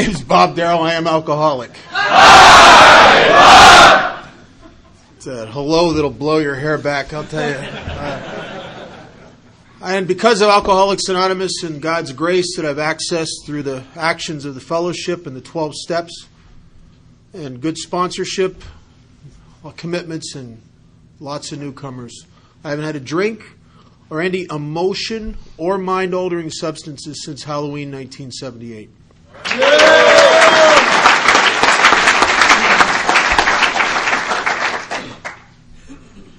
name's Bob Darrell. I am alcoholic. It's a hello that'll blow your hair back, I'll tell you. And because of Alcoholics Anonymous and God's grace that I've accessed through the actions of the fellowship and the 12 steps and good sponsorship, commitments, and lots of newcomers, I haven't had a drink or any emotion or mind-altering substances since Halloween 1978.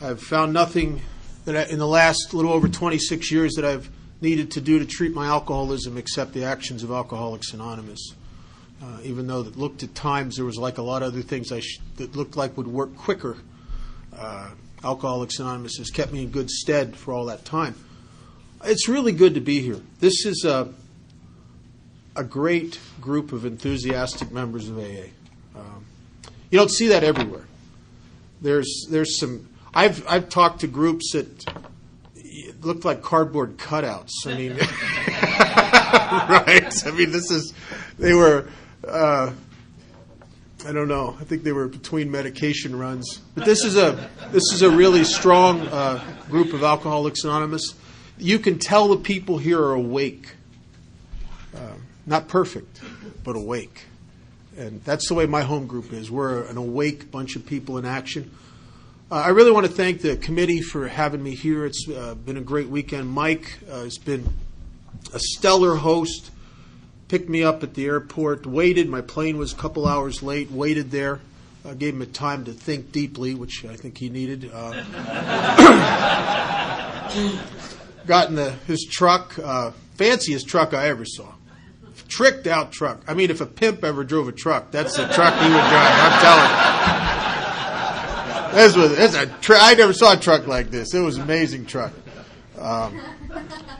I've found nothing that in the last little over 26 years that I've needed to do to treat my alcoholism except the actions of Alcoholics Anonymous. Even though it looked at times there was like a lot of other things that looked like would work quicker. Alcoholics Anonymous has kept me in good stead for all that time. It's really good to be here. This is a great group of enthusiastic members of AA. You don't see that everywhere. There's some. I've talked to groups that looked like cardboard cutouts. I mean, right? I mean, they were. I don't know. I think they were between medication runs. But this is a really strong group of Alcoholics Anonymous. You can tell the people here are awake. Not perfect, but awake. And that's the way my home group is. We're an awake bunch of people in action. I really want to thank the committee for having me here. It's been a great weekend. Mike has been a stellar host. Picked me up at the airport, waited. My plane was a couple hours late, waited there. Gave him a time to think deeply, which I think he needed. Got in his truck, fanciest truck I ever saw. Tricked out truck. I mean, if a pimp ever drove a truck, that's the truck he would drive. I'm telling you. I never saw a truck like this. It was an amazing truck.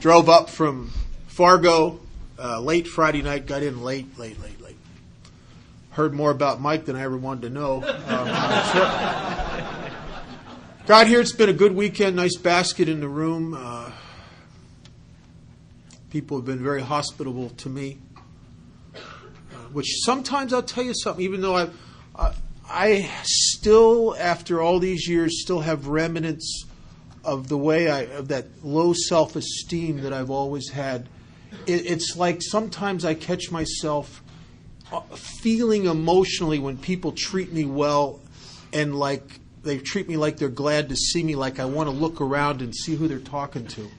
Drove up from Fargo late Friday night, got in late. Heard more about Mike than I ever wanted to know. Got here, it's been a good weekend, nice basket in the room. People have been very hospitable to me. Which sometimes I'll tell you something, even though I still, after all these years, still have remnants of the way of that low self-esteem that I've always had. It's like sometimes I catch myself feeling emotionally when people treat me well and like they treat me like they're glad to see me, like I want to look around and see who they're talking to,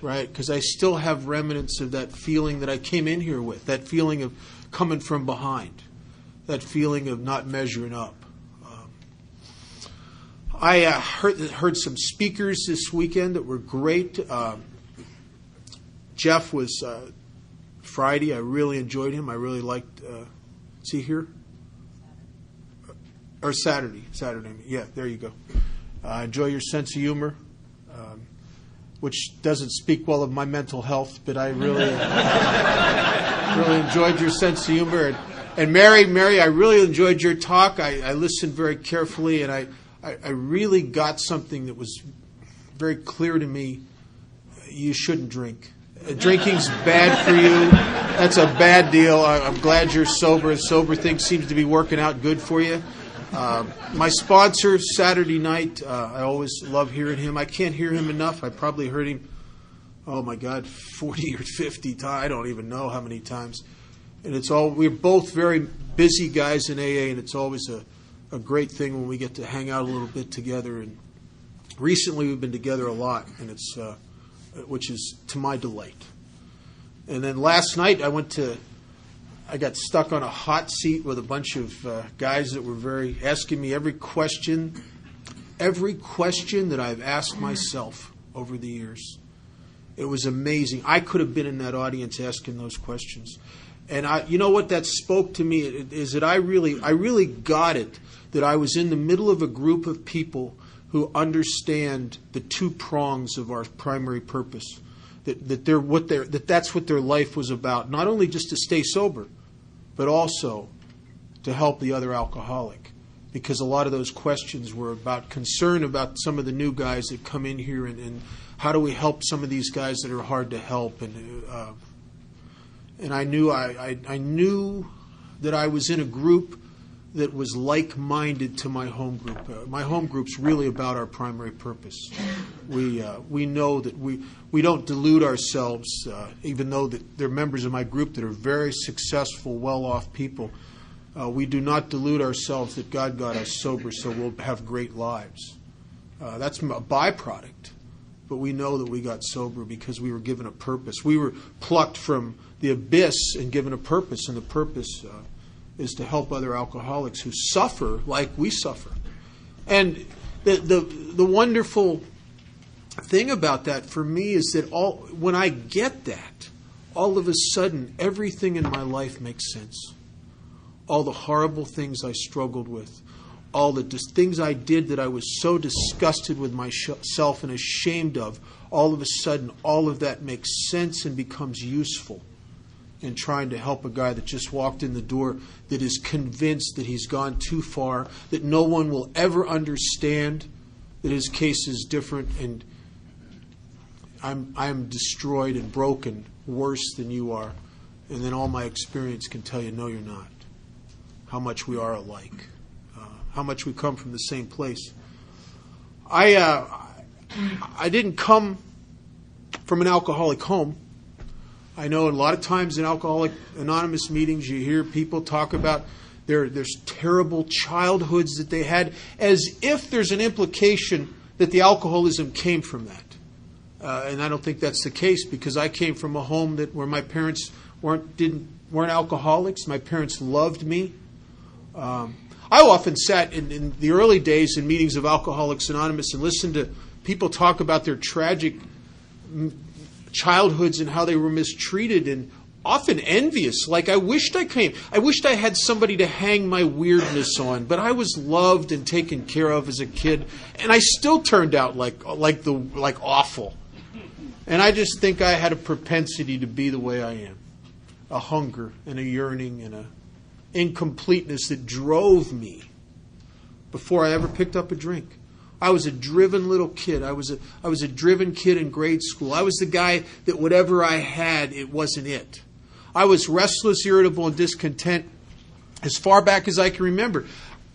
right? Because I still have remnants of that feeling that I came in here with, that feeling of coming from behind, that feeling of not measuring up. I heard some speakers this weekend that were great. Jeff was Friday. I really enjoyed him. I really liked. Is he here? Or Saturday. Yeah, there you go. Enjoy your sense of humor, which doesn't speak well of my mental health, but I really, really enjoyed your sense of humor. And Mary, I really enjoyed your talk. I listened very carefully, and I really got something that was very clear to me. You shouldn't drink. Drinking's bad for you. That's a bad deal. I'm glad you're sober. The sober thing seems to be working out good for you. My sponsor, Saturday night, I always love hearing him. I can't hear him enough. I probably heard him, 40 or 50 times. I don't even know how many times. And we're both very busy guys in AA, and it's always a great thing when we get to hang out a little bit together. And recently we've been together a lot, and which is to my delight. And then last night I got stuck on a hot seat with a bunch of guys that were asking me every question that I've asked myself over the years. It was amazing. I could have been in that audience asking those questions. And you know what that spoke to me is that I really got it, that I was in the middle of a group of people who understand the two prongs of our primary purpose, that's what their life was about, not only just to stay sober, but also to help the other alcoholic. Because a lot of those questions were about concern about some of the new guys that come in here and how do we help some of these guys that are hard to help. And I knew that I was in a group that was like-minded to my home group. My home group's really about our primary purpose. We know that we don't delude ourselves, even though that there are members of my group that are very successful, well-off people. We do not delude ourselves that God got us sober so we'll have great lives. That's a byproduct. But we know that we got sober because we were given a purpose. We were plucked from the abyss and given a purpose, and the purpose is to help other alcoholics who suffer like we suffer. And the wonderful thing about that for me is that when I get that, all of a sudden everything in my life makes sense. All the horrible things I struggled with, all the things I did that I was so disgusted with myself and ashamed of, all of a sudden all of that makes sense and becomes useful in trying to help a guy that just walked in the door, that is convinced that he's gone too far, that no one will ever understand that his case is different, and I'm destroyed and broken worse than you are. And then all my experience can tell you, no, you're not. How much we are alike. How much we come from the same place. I didn't come from an alcoholic home. I know a lot of times in Alcoholic Anonymous meetings you hear people talk about there's terrible childhoods that they had, as if there's an implication that the alcoholism came from that. And I don't think that's the case, because I came from a home where my parents weren't alcoholics. My parents loved me. I often sat in the early days in meetings of Alcoholics Anonymous and listened to people talk about their tragic childhoods and how they were mistreated, and often envious. Like, I wished I had somebody to hang my weirdness on, but I was loved and taken care of as a kid, and I still turned out like awful. And I just think I had a propensity to be the way I am, a hunger and a yearning and a incompleteness that drove me before I ever picked up a drink. I was a driven little kid. I was a driven kid in grade school. I was the guy that whatever I had, it wasn't it. I was restless, irritable, and discontent as far back as I can remember.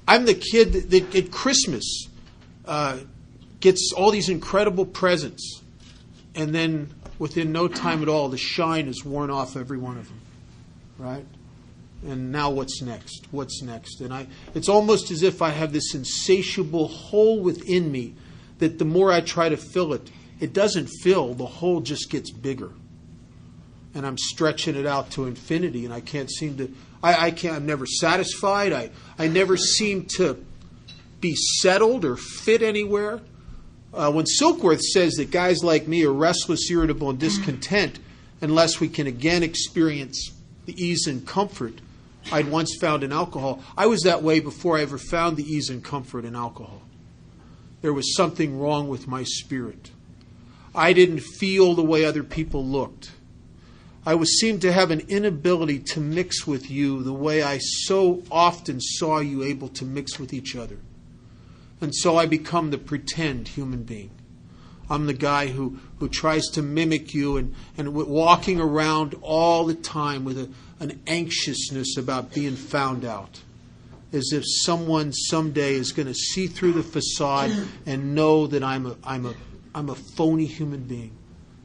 I'm the kid that at Christmas gets all these incredible presents, and then within no time at all, the shine is worn off every one of them, right? And now what's next? What's next? And it's almost as if I have this insatiable hole within me that the more I try to fill it, it doesn't fill. The hole just gets bigger. And I'm stretching it out to infinity, and I can't seem to... I'm never satisfied. I never seem to be settled or fit anywhere. When Silkworth says that guys like me are restless, irritable, and discontent unless we can again experience the ease and comfort I'd once found in alcohol, I was that way before I ever found the ease and comfort in alcohol. There was something wrong with my spirit. I didn't feel the way other people looked. I seemed to have an inability to mix with you the way I so often saw you able to mix with each other. And so I become the pretend human being. I'm the guy who tries to mimic you and walking around all the time with an anxiousness about being found out, as if someone someday is going to see through the facade and know that I'm a phony human being,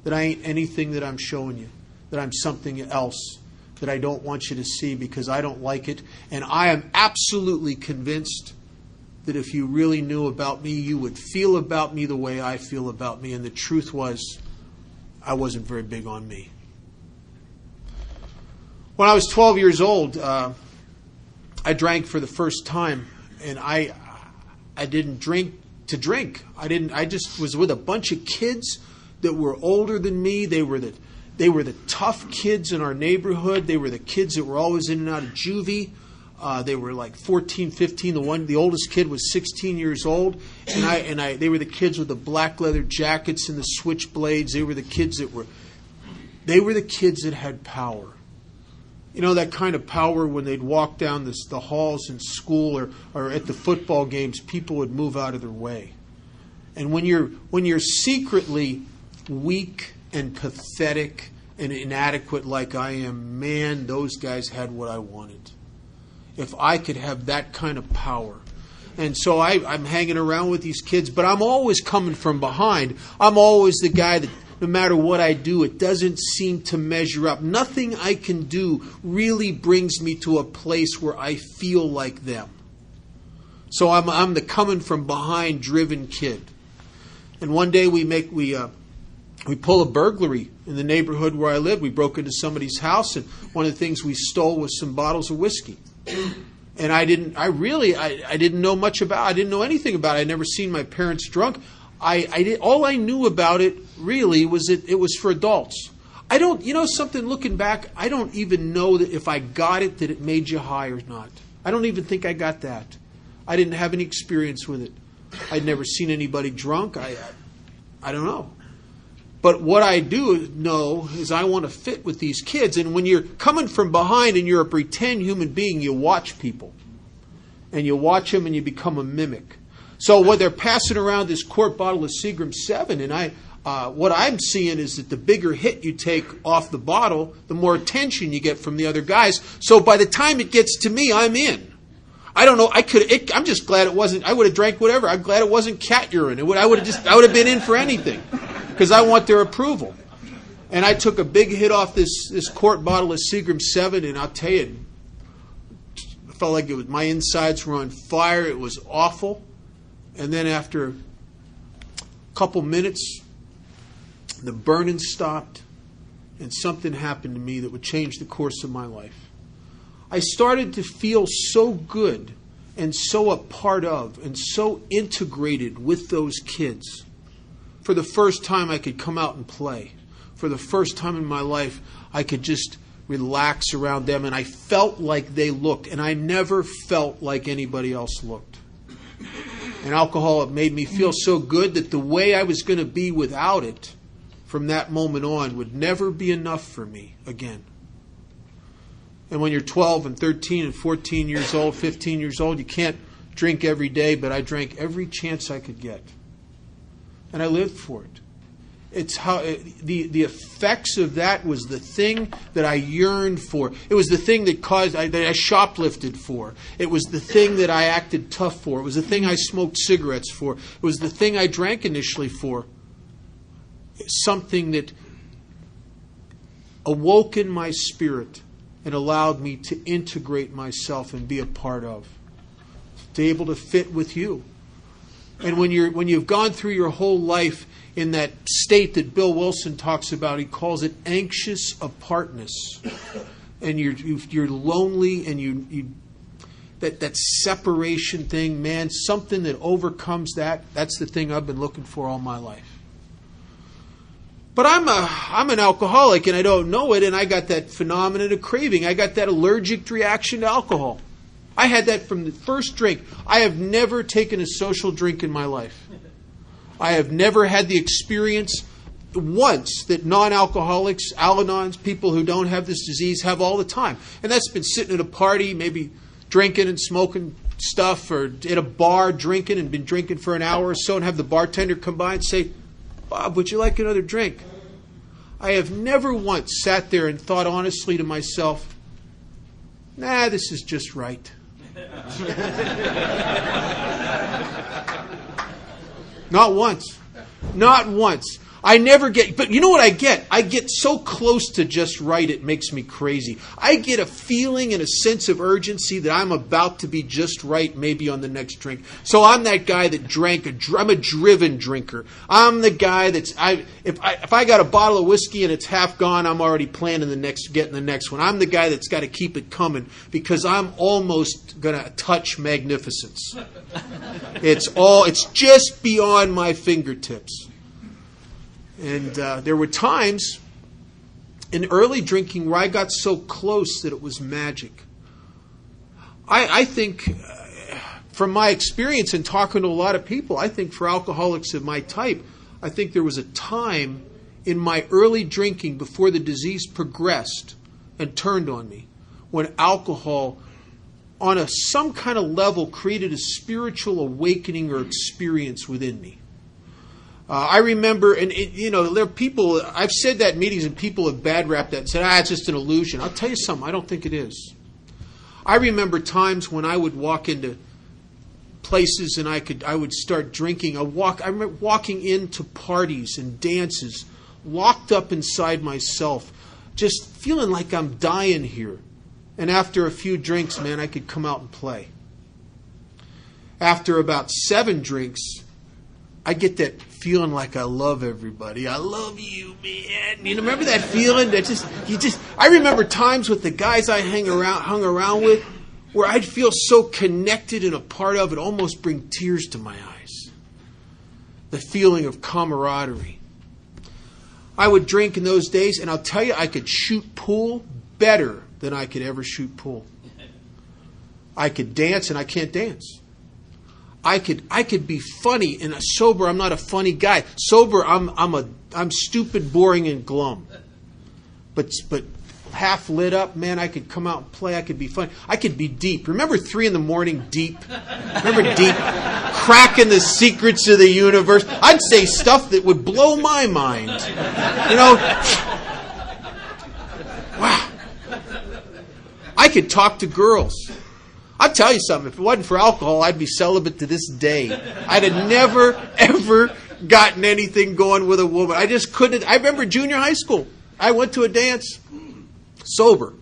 that I ain't anything that I'm showing you, that I'm something else that I don't want you to see because I don't like it. And I am absolutely convinced that if you really knew about me, you would feel about me the way I feel about me. And the truth was, I wasn't very big on me. When I was 12 years old, I drank for the first time, and I didn't drink to drink. I just was with a bunch of kids that were older than me. They were the tough kids in our neighborhood. They were the kids that were always in and out of juvie. They were like 14, 15. The oldest kid was 16 years old, and they were the kids with the black leather jackets and the switchblades. They were the kids that had power. You know, that kind of power when they'd walk down the halls in school or at the football games, people would move out of their way. And when you're secretly weak and pathetic and inadequate like I am, man, those guys had what I wanted. if I could have that kind of power. And so I'm hanging around with these kids, but I'm always coming from behind. I'm always the guy that no matter what I do, it doesn't seem to measure up. Nothing I can do really brings me to a place where I feel like them. So I'm the coming from behind driven kid. And one day we pull a burglary in the neighborhood where I live. We broke into somebody's house, and one of the things we stole was some bottles of whiskey. And I didn't know much about it. I didn't know anything about it. I'd never seen my parents drunk. All I knew about it really was that it was for adults. Something looking back, I don't even know that if I got it, that it made you high or not. I don't even think I got that. I didn't have any experience with it. I'd never seen anybody drunk. I don't know. But what I do know is I want to fit with these kids. And when you're coming from behind and you're a pretend human being, you watch people. And you watch them and you become a mimic. So what they're passing around this quart bottle of Seagram 7, and what I'm seeing is that the bigger hit you take off the bottle, the more attention you get from the other guys. So by the time it gets to me, I'm in. I don't know. I'm just glad it wasn't. I would have drank whatever. I'm glad it wasn't cat urine. I would have been in for anything. Because I want their approval. And I took a big hit off this quart bottle of Seagram 7, and I'll tell you, I felt like my insides were on fire. It was awful. And then after a couple minutes, the burning stopped, and something happened to me that would change the course of my life. I started to feel so good and so a part of and so integrated with those kids. For the first time, I could come out and play. For the first time in my life, I could just relax around them, and I felt like they looked, and I never felt like anybody else looked. And alcohol made me feel so good that the way I was going to be without it from that moment on would never be enough for me again. And when you're 12 and 13 and 14 years old, 15 years old, you can't drink every day, but I drank every chance I could get. And I lived for it. It's how the effects of that was the thing that I yearned for. It was the thing that that I shoplifted for. It was the thing that I acted tough for. It was the thing I smoked cigarettes for. It was the thing I drank initially for. It's something that awoke in my spirit and allowed me to integrate myself and be a part of. To be able to fit with you. And when you've gone through your whole life in that state that Bill Wilson talks about, he calls it anxious apartness, and you're lonely, and that separation thing, man, something that overcomes that. That's the thing I've been looking for all my life. But I'm an alcoholic, and I don't know it, and I got that phenomenon of craving. I got that allergic reaction to alcohol. I had that from the first drink. I have never taken a social drink in my life. I have never had the experience once that non-alcoholics, Al-Anons, people who don't have this disease have all the time. And that's been sitting at a party, maybe drinking and smoking stuff, or at a bar drinking and been drinking for an hour or so, and have the bartender come by and say, "Bob, would you like another drink?" I have never once sat there and thought honestly to myself, "Nah, this is just right." Not once. Not once. I never get, but you know what I get? I get so close to just right, it makes me crazy. I get a feeling and a sense of urgency that I'm about to be just right, maybe on the next drink. So I'm that guy that I'm a driven drinker. I'm the guy if I got a bottle of whiskey and it's half gone, I'm already planning getting the next one. I'm the guy that's got to keep it coming because I'm almost going to touch magnificence. It's just beyond my fingertips. And there were times in early drinking where I got so close that it was magic. I think, from my experience in talking to a lot of people, I think for alcoholics of my type, I think there was a time in my early drinking before the disease progressed and turned on me, when alcohol, on some kind of level, created a spiritual awakening or experience within me. I remember, and there are people, I've said that in meetings and people have bad rapped that and said, it's just an illusion. I'll tell you something, I don't think it is. I remember times when I would walk into places and I would start drinking. I remember walking into parties and dances, locked up inside myself, just feeling like I'm dying here. And after a few drinks, man, I could come out and play. After about 7 drinks, I get that feeling like I love everybody. I love you, man. You remember that feeling? I remember times with the guys I hung around with where I'd feel so connected and a part of it, almost bring tears to my eyes. The feeling of camaraderie. I would drink in those days, and I'll tell you, I could shoot pool better than I could ever shoot pool. I could dance, and I can't dance. I could be funny, and sober, I'm not a funny guy. Sober, I'm stupid, boring, and glum. But half lit up, man, I could come out and play. I could be funny. I could be deep. Remember 3 a.m, deep? Remember deep? Cracking the secrets of the universe. I'd say stuff that would blow my mind. You know? Wow. I could talk to girls. I'll tell you something. If it wasn't for alcohol, I'd be celibate to this day. I'd have never, ever gotten anything going with a woman. I just couldn't. I remember junior high school. I went to a dance, sober,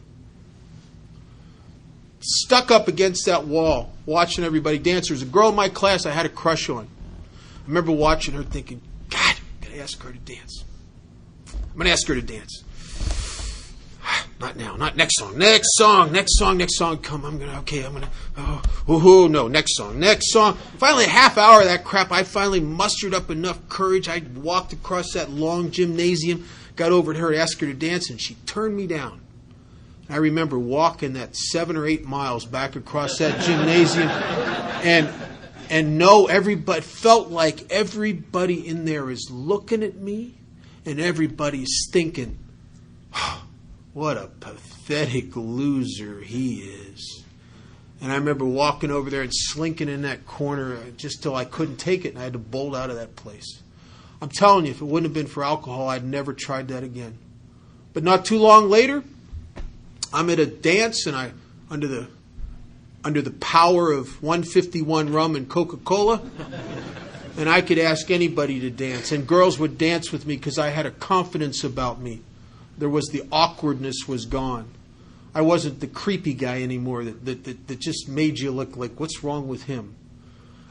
stuck up against that wall, watching everybody dance. There was a girl in my class I had a crush on. I remember watching her thinking, God, I'm going to ask her to dance. I'm going to ask her to dance. Not now, not next song. Next song. Come, no, next song. Finally, a half hour of that crap, I finally mustered up enough courage. I walked across that long gymnasium, got over to her, asked her to dance, and she turned me down. I remember walking that 7 or 8 miles back across that gymnasium, and everybody felt like everybody in there is looking at me, and everybody's thinking, what a pathetic loser he is. And I remember walking over there and slinking in that corner just till I couldn't take it, and I had to bolt out of that place. I'm telling you, if it wouldn't have been for alcohol, I'd never tried that again. But not too long later, I'm at a dance, and I under the power of 151 rum and Coca-Cola, and I could ask anybody to dance, and girls would dance with me because I had a confidence about me. The awkwardness was gone. I wasn't the creepy guy anymore that just made you look like, what's wrong with him?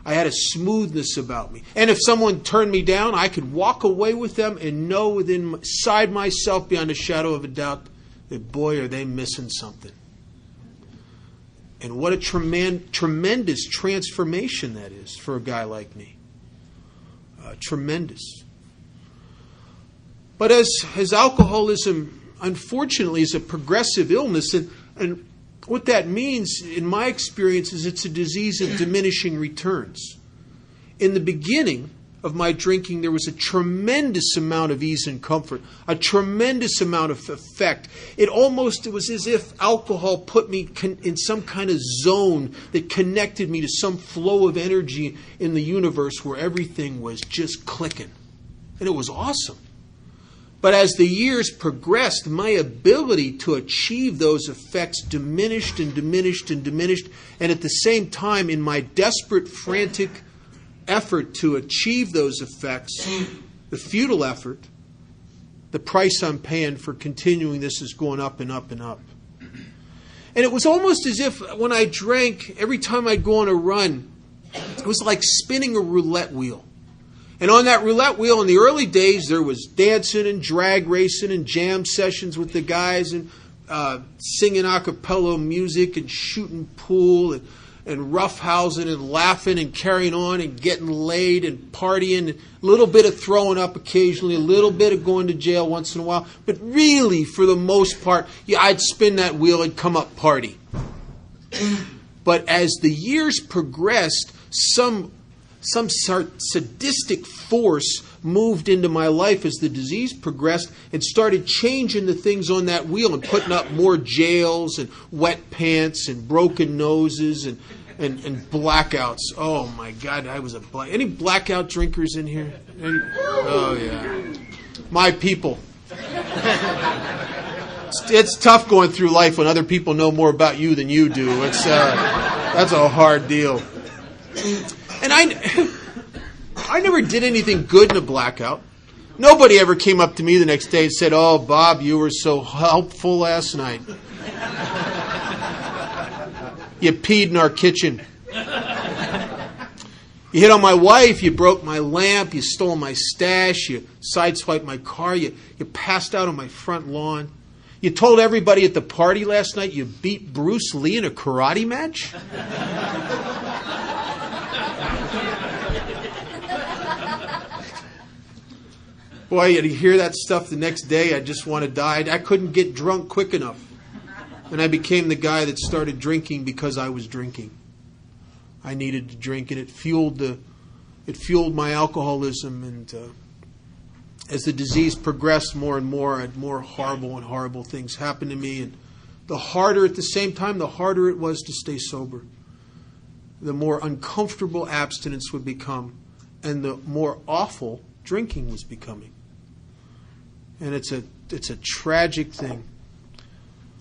I had a smoothness about me. And if someone turned me down, I could walk away with them and know inside myself, beyond a shadow of a doubt, that boy, are they missing something. And what a tremendous transformation that is for a guy like me. Tremendous. But as alcoholism, unfortunately, is a progressive illness, and what that means, in my experience, is it's a disease of diminishing returns. In the beginning of my drinking, there was a tremendous amount of ease and comfort, a tremendous amount of effect. It was as if alcohol put me in some kind of zone that connected me to some flow of energy in the universe where everything was just clicking. And it was awesome. But as the years progressed, my ability to achieve those effects diminished and diminished and diminished. And at the same time, in my desperate, frantic effort to achieve those effects, the futile effort, the price I'm paying for continuing this is going up and up and up. And it was almost as if when I drank, every time I'd go on a run, it was like spinning a roulette wheel. And on that roulette wheel, in the early days, there was dancing and drag racing and jam sessions with the guys and singing a cappella music and shooting pool and roughhousing and laughing and carrying on and getting laid and partying. A little bit of throwing up occasionally, a little bit of going to jail once in a while. But really, for the most part, I'd spin that wheel and come up party. But as the years progressed, some sadistic force moved into my life as the disease progressed and started changing the things on that wheel and putting up more jails and wet pants and broken noses and blackouts. Oh my God, I was any blackout drinkers in here? Oh yeah. My people. It's tough going through life when other people know more about you than you do. That's a hard deal. And I never did anything good in a blackout. Nobody ever came up to me the next day and said, "Oh, Bob, you were so helpful last night. You peed in our kitchen. You hit on my wife, you broke my lamp, you stole my stash, you sideswiped my car, you passed out on my front lawn. You told everybody at the party last night you beat Bruce Lee in a karate match." Boy, you hear that stuff the next day, I just want to die. I couldn't get drunk quick enough. And I became the guy that started drinking because I was drinking. I needed to drink, and it fueled my alcoholism. And as the disease progressed more and more, I had more horrible and horrible things happen to me. And the harder it was to stay sober. The more uncomfortable abstinence would become, and the more awful drinking was becoming. And it's a tragic thing.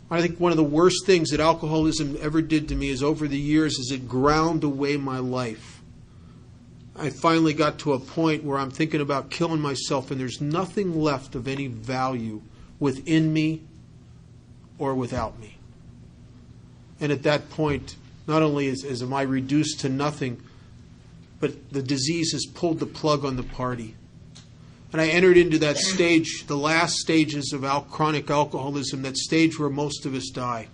I think one of the worst things that alcoholism ever did to me is over the years is it ground away my life. I finally got to a point where I'm thinking about killing myself, and there's nothing left of any value within me or without me. And at that point, not only am I reduced to nothing, but the disease has pulled the plug on the party. And I entered into that stage, the last stages of chronic alcoholism, that stage where most of us die.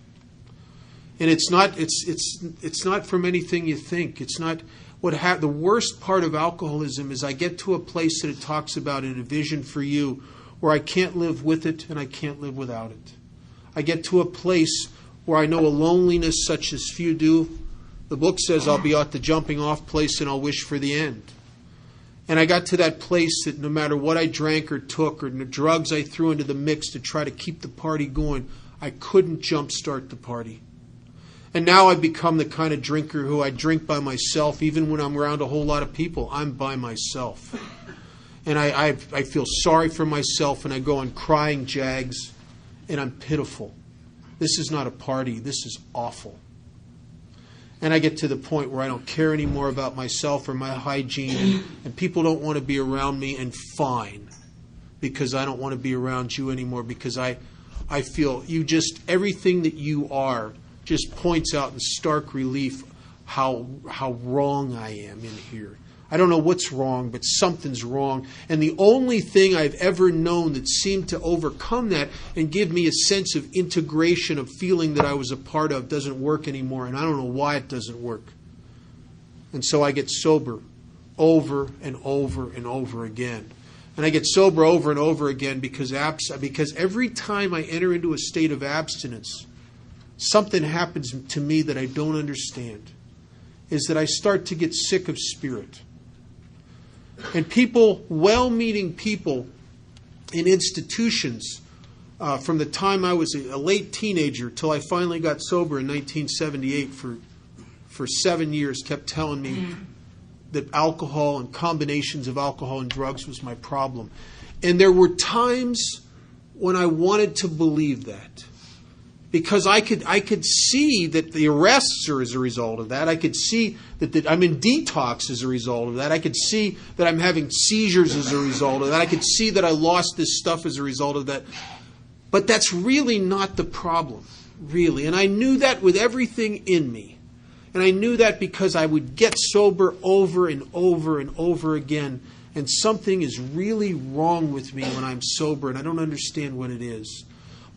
And it's not from anything you think. It's not the worst part of alcoholism is I get to a place that it talks about in A Vision for You, where I can't live with it and I can't live without it. I get to a place where I know a loneliness such as few do. The book says I'll be at the jumping off place and I'll wish for the end. And I got to that place that no matter what I drank or took or the drugs I threw into the mix to try to keep the party going, I couldn't jumpstart the party. And now I've become the kind of drinker who I drink by myself. Even when I'm around a whole lot of people, I'm by myself. And I feel sorry for myself, and I go on crying Jags, and I'm pitiful. This is not a party. This is awful. And I get to the point where I don't care anymore about myself or my hygiene, and people don't want to be around me, and fine, because I don't want to be around you anymore, because I feel everything that you are just points out in stark relief how wrong I am in here. I don't know what's wrong, but something's wrong. And the only thing I've ever known that seemed to overcome that and give me a sense of integration, of feeling that I was a part of, doesn't work anymore. And I don't know why it doesn't work. And so I get sober over and over and over again. And I get sober over and over again because every time I enter into a state of abstinence, something happens to me that I don't understand. Is that I start to get sick of spirit. And people, well-meaning people in institutions, from the time I was a late teenager till I finally got sober in 1978 for 7 years, kept telling me that alcohol and combinations of alcohol and drugs was my problem. And there were times when I wanted to believe that. Because I could see that the arrests are as a result of that. I could see that I'm in detox as a result of that. I could see that I'm having seizures as a result of that. I could see that I lost this stuff as a result of that. But that's really not the problem, really. And I knew that with everything in me. And I knew that because I would get sober over and over and over again. And something is really wrong with me when I'm sober, and I don't understand what it is.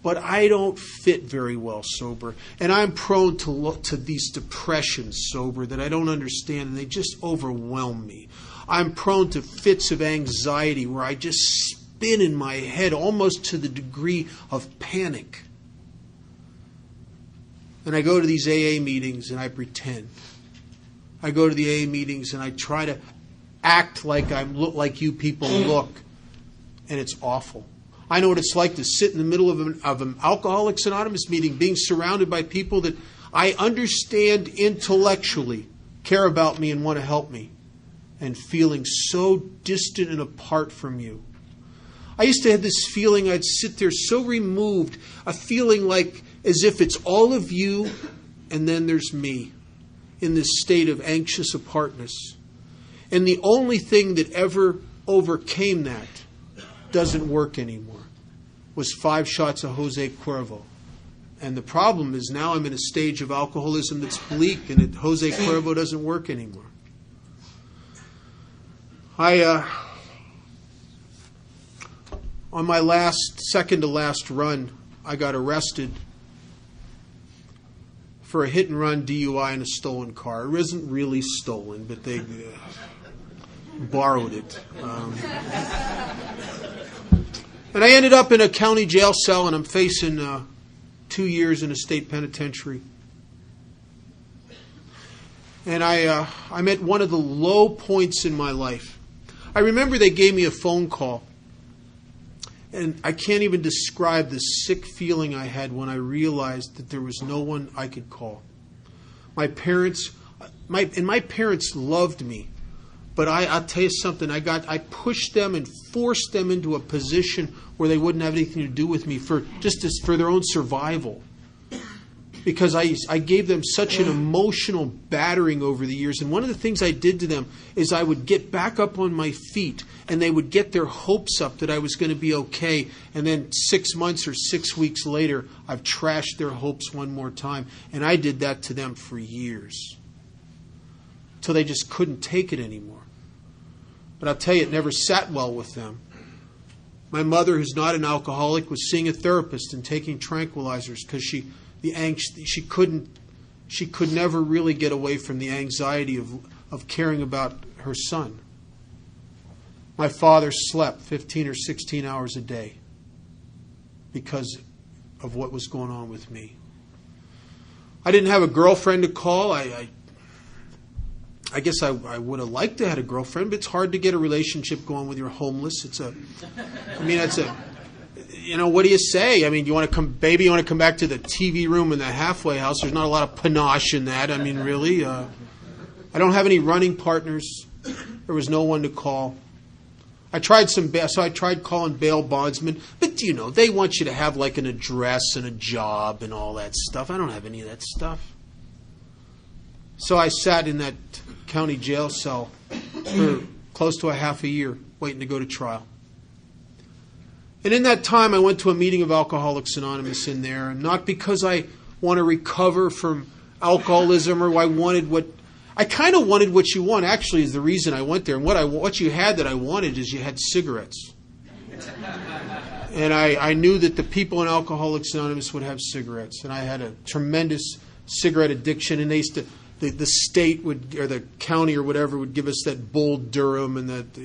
But I don't fit very well sober. And I'm prone to look to these depressions sober that I don't understand, and they just overwhelm me. I'm prone to fits of anxiety where I just spin in my head almost to the degree of panic. And I go to these AA meetings and I pretend. I go to the AA meetings and I try to act like like you people look, and it's awful. I know what it's like to sit in the middle of an Alcoholics Anonymous meeting, being surrounded by people that I understand intellectually care about me and want to help me, and feeling so distant and apart from you. I used to have this feeling I'd sit there so removed, a feeling like as if it's all of you and then there's me in this state of anxious apartness. And the only thing that ever overcame that doesn't work anymore was 5 shots of Jose Cuervo. And the problem is now I'm in a stage of alcoholism that's bleak, and Jose Cuervo doesn't work anymore. On my second to last run, I got arrested for a hit and run DUI in a stolen car. It wasn't really stolen, but they borrowed it. And I ended up in a county jail cell, and I'm facing 2 years in a state penitentiary. And I'm at one of the low points in my life. I remember they gave me a phone call. And I can't even describe the sick feeling I had when I realized that there was no one I could call. My parents loved me. But I'll tell you something, I pushed them and forced them into a position where they wouldn't have anything to do with me for their own survival. Because I gave them such an emotional battering over the years. And one of the things I did to them is I would get back up on my feet and they would get their hopes up that I was going to be okay. And then 6 months or 6 weeks later, I've trashed their hopes one more time. And I did that to them for years. Till they just couldn't take it anymore. But I'll tell you, it never sat well with them. My mother, who's not an alcoholic, was seeing a therapist and taking tranquilizers because she could never really get away from the anxiety of caring about her son. My father slept 15 or 16 hours a day because of what was going on with me. I didn't have a girlfriend to call. I guess I would have liked to have had a girlfriend, but it's hard to get a relationship going when you're homeless. What do you say? I mean, you want to come back to the TV room in the halfway house? There's not a lot of panache in that. I mean, really. I don't have any running partners. There was no one to call. I tried calling bail bondsmen, but they want you to have like an address and a job and all that stuff. I don't have any of that stuff. So I sat in that county jail cell for close to a half a year, waiting to go to trial. And in that time, I went to a meeting of Alcoholics Anonymous in there, and not because I want to recover from alcoholism or I kind of wanted what you want, actually, is the reason I went there. And what you had that I wanted is you had cigarettes. And I knew that the people in Alcoholics Anonymous would have cigarettes. And I had a tremendous cigarette addiction, and they used to... The state or the county or whatever would give us that Bull Durham, and that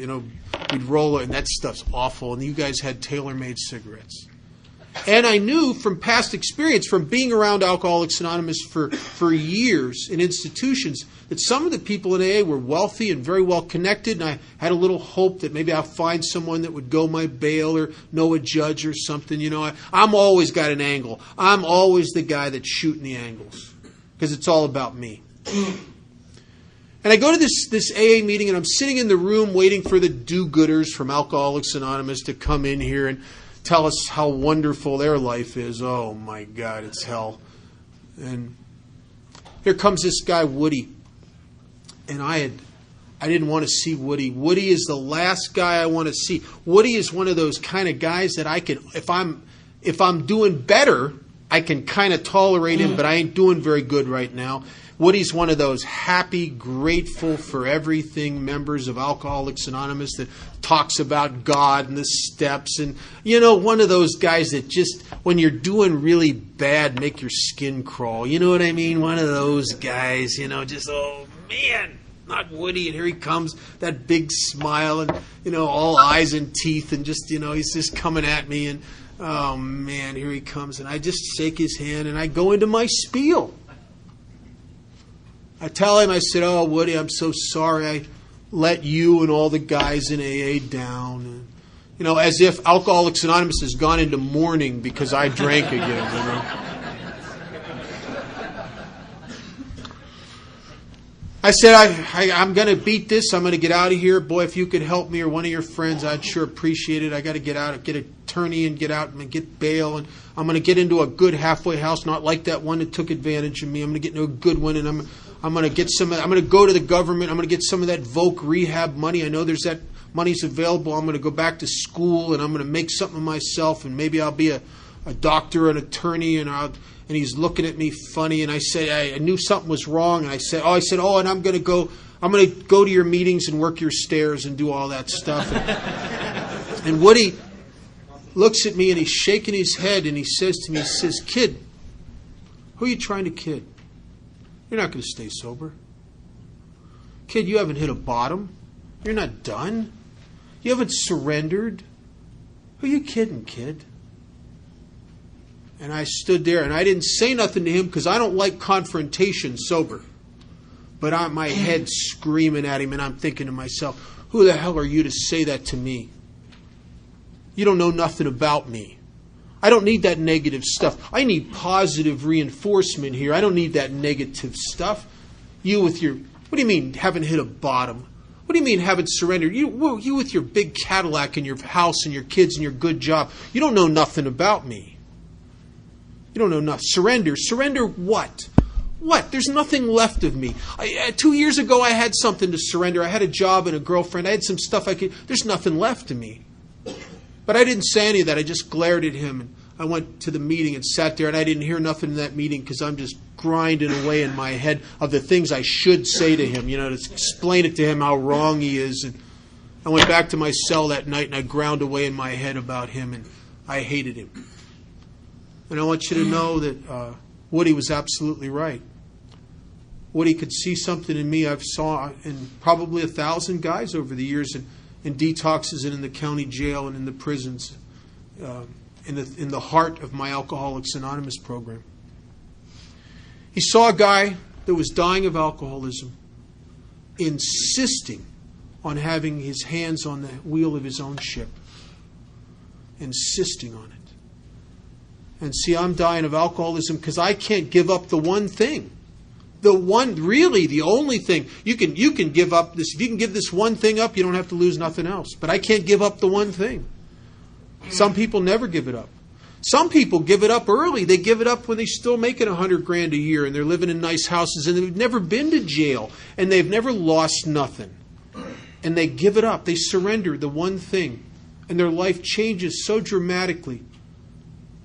we'd roll it, and that stuff's awful. And you guys had tailor-made cigarettes. And I knew from past experience, from being around Alcoholics Anonymous for years in institutions, that some of the people in AA were wealthy and very well connected. And I had a little hope that maybe I'll find someone that would go my bail or know a judge or something. I'm always got an angle. I'm always the guy that's shooting the angles because it's all about me. And I go to this AA meeting, and I'm sitting in the room waiting for the do-gooders from Alcoholics Anonymous to come in here and tell us how wonderful their life is. Oh my God, it's hell. And here comes this guy, Woody. And I didn't want to see Woody. Woody is the last guy I want to see. Woody is one of those kind of guys that I can, if I'm doing better, I can kind of tolerate him, but I ain't doing very good right now. Woody's one of those happy, grateful for everything members of Alcoholics Anonymous that talks about God and the steps. And, one of those guys that just, when you're doing really bad, make your skin crawl. You know what I mean? One of those guys, just, oh, man, not Woody. And here he comes, that big smile and, all eyes and teeth. And just, he's just coming at me. And, oh, man, here he comes. And I just shake his hand and I go into my spiel. I tell him, I said, oh, Woody, I'm so sorry I let you and all the guys in AA down. And, as if Alcoholics Anonymous has gone into mourning because I drank again. I I said, I'm going to beat this. I'm going to get out of here. Boy, if you could help me or one of your friends, I'd sure appreciate it. I got to get out, get an attorney and get out and get bail. And I'm going to get into a good halfway house, not like that one that took advantage of me. I'm going to get into a good one, and I'm going to get some. I'm going to go to the government. I'm going to get some of that Voc rehab money. I know there's that money's available. I'm going to go back to school, and I'm going to make something of myself, and maybe I'll be a doctor, an attorney, and he's looking at me funny, and I said, I knew something was wrong, and I said, and I'm going to go to your meetings and work your stairs and do all that stuff. And Woody looks at me, and he's shaking his head, and he says to me, he says, "Kid, who are you trying to kid? You're not going to stay sober. Kid, you haven't hit a bottom. You're not done. You haven't surrendered. Who are you kidding, kid?" And I stood there, and I didn't say nothing to him because I don't like confrontation sober. But my head's screaming at him, and I'm thinking to myself, who the hell are you to say that to me? You don't know nothing about me. I don't need that negative stuff. I need positive reinforcement here. I don't need that negative stuff. You with your, what do you mean haven't hit a bottom? What do you mean haven't surrendered? You with your big Cadillac and your house and your kids and your good job. You don't know nothing about me. You don't know nothing. Surrender. Surrender what? What? There's nothing left of me. 2 years ago, I had something to surrender. I had a job and a girlfriend. I had some stuff I could... There's nothing left of me. But I didn't say any of that. I just glared at him. And I went to the meeting and sat there, and I didn't hear nothing in that meeting because I'm just grinding away in my head of the things I should say to him, to explain it to him how wrong he is. And I went back to my cell that night, and I ground away in my head about him, and I hated him. And I want you to know that Woody was absolutely right. Woody could see something in me I've saw in probably 1,000 guys over the years in detoxes and in the county jail and in the prisons, in the heart of my Alcoholics Anonymous program. He saw a guy that was dying of alcoholism, insisting on having his hands on the wheel of his own ship, insisting on it. And see, I'm dying of alcoholism because I can't give up the one thing. The only thing. You can give up this. If you can give this one thing up, you don't have to lose nothing else. But I can't give up the one thing. Some people never give it up. Some people give it up early. They give it up when they're still making $100,000 a year and they're living in nice houses and they've never been to jail and they've never lost nothing. And they give it up. They surrender the one thing. And their life changes so dramatically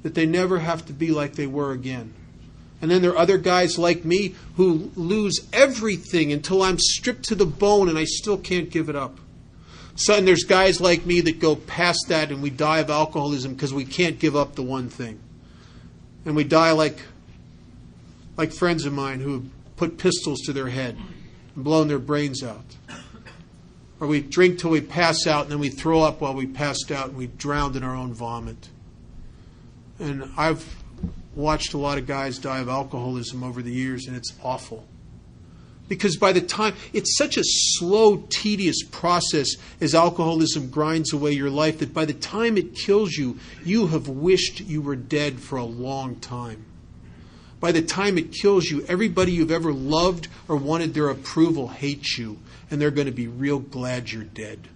that they never have to be like they were again. And then there are other guys like me who lose everything until I'm stripped to the bone and I still can't give it up. So, and there's guys like me that go past that and we die of alcoholism because we can't give up the one thing. And we die like friends of mine who have put pistols to their head and blown their brains out. Or we drink till we pass out and then we throw up while we passed out and we drowned in our own vomit. And I've watched a lot of guys die of alcoholism over the years, and it's awful. Because by the time, it's such a slow, tedious process as alcoholism grinds away your life that by the time it kills you, you have wished you were dead for a long time. By the time it kills you, everybody you've ever loved or wanted their approval hates you, and they're going to be real glad you're dead.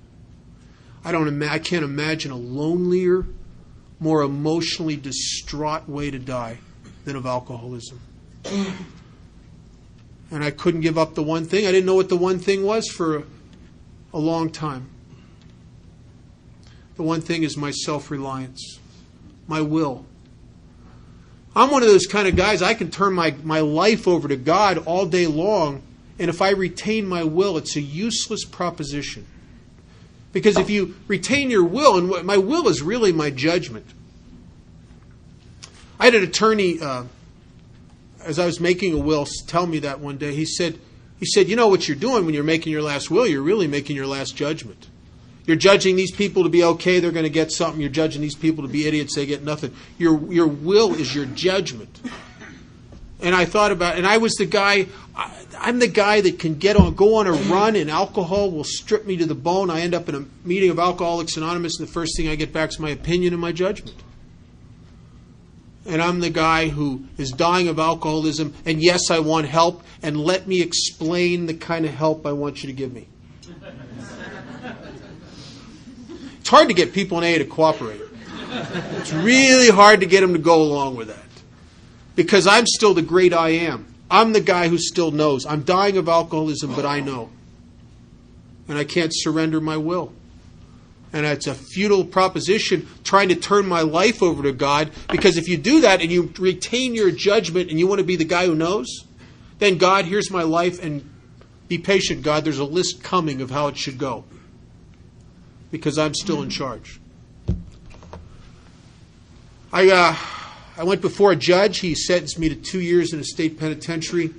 I can't imagine a lonelier, more emotionally distraught way to die than of alcoholism. And I couldn't give up the one thing. I didn't know what the one thing was for a long time. The one thing is my self-reliance, my will. I'm one of those kind of guys, I can turn my life over to God all day long, and if I retain my will, it's a useless proposition. Because if you retain your will, and my will is really my judgment. I had an attorney, as I was making a will, tell me that one day. He said, you know what you're doing when you're making your last will? You're really making your last judgment. You're judging these people to be okay, they're going to get something. You're judging these people to be idiots, they get nothing. Your will is your judgment. And I thought about it, and I was the guy, I'm the guy that can go on a run, and alcohol will strip me to the bone. I end up in a meeting of Alcoholics Anonymous, and the first thing I get back is my opinion and my judgment. And I'm the guy who is dying of alcoholism, and yes, I want help, and let me explain the kind of help I want you to give me. It's hard to get people in AA to cooperate. It's really hard to get them to go along with that. Because I'm still the great I am. I'm the guy who still knows. I'm dying of alcoholism, but I know. And I can't surrender my will. And it's a futile proposition trying to turn my life over to God, because if you do that and you retain your judgment and you want to be the guy who knows, then God, here's my life, and be patient, God. There's a list coming of how it should go. Because I'm still in charge. I went before a judge. He sentenced me to 2 years in a state penitentiary.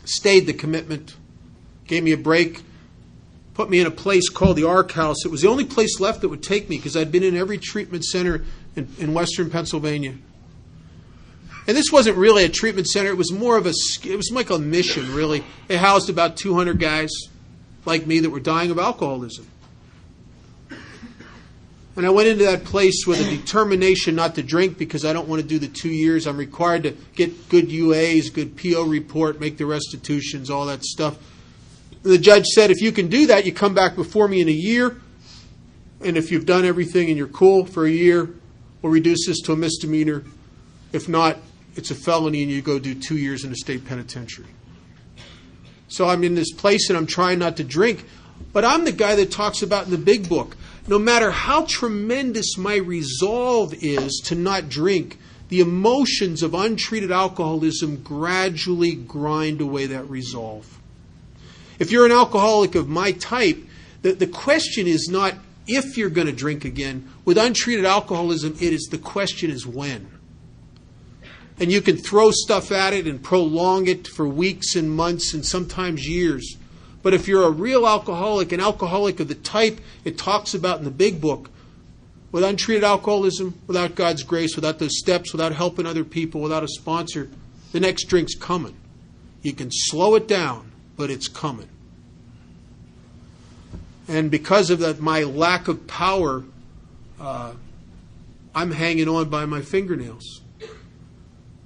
Stayed the commitment. Gave me a break. Put me in a place called the Ark House. It was the only place left that would take me, because I'd been in every treatment center in western Pennsylvania. And this wasn't really a treatment center. It was more of it was like a mission, really. It housed about 200 guys like me that were dying of alcoholism. And I went into that place with a determination not to drink, because I don't want to do the 2 years. I'm required to get good UAs, good PO report, make the restitutions, all that stuff. The judge said, if you can do that, you come back before me in a year. And if you've done everything and you're cool for a year, we'll reduce this to a misdemeanor. If not, it's a felony and you go do 2 years in a state penitentiary. So I'm in this place and I'm trying not to drink. But I'm the guy that talks about in the big book, no matter how tremendous my resolve is to not drink, the emotions of untreated alcoholism gradually grind away that resolve. If you're an alcoholic of my type, the question is not if you're going to drink again. With untreated alcoholism, the question is when. And you can throw stuff at it and prolong it for weeks and months and sometimes years. But if you're a real alcoholic, an alcoholic of the type it talks about in the big book, with untreated alcoholism, without God's grace, without those steps, without helping other people, without a sponsor, the next drink's coming. You can slow it down, but it's coming. And because of that, my lack of power, I'm hanging on by my fingernails.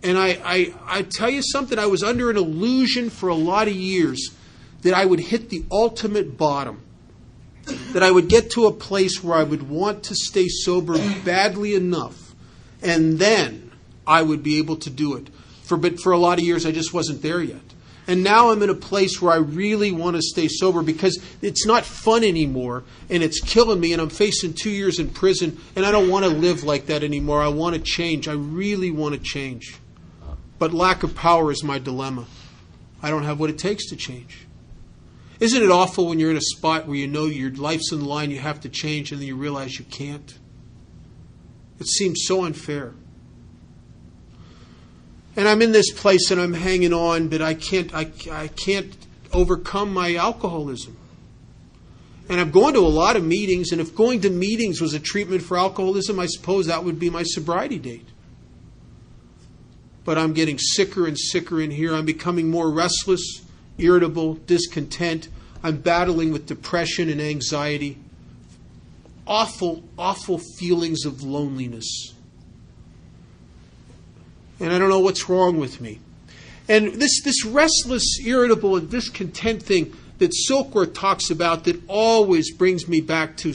And I tell you something, I was under an illusion for a lot of years that I would hit the ultimate bottom, that I would get to a place where I would want to stay sober badly enough, and then I would be able to do it. But for a lot of years, I just wasn't there yet. And now I'm in a place where I really want to stay sober, because it's not fun anymore, and it's killing me, and I'm facing 2 years in prison, and I don't want to live like that anymore. I want to change. I really want to change. But lack of power is my dilemma. I don't have what it takes to change. Isn't it awful when you're in a spot where you know your life's in the line, you have to change, and then you realize you can't? It seems so unfair. And I'm in this place and I'm hanging on, but I can't overcome my alcoholism. And I'm going to a lot of meetings, and if going to meetings was a treatment for alcoholism, I suppose that would be my sobriety date. But I'm getting sicker and sicker in here. I'm becoming more restless, irritable, discontent. I'm battling with depression and anxiety. Awful, awful feelings of loneliness. And I don't know what's wrong with me. And this restless, irritable, and discontent thing that Silkworth talks about, that always brings me back to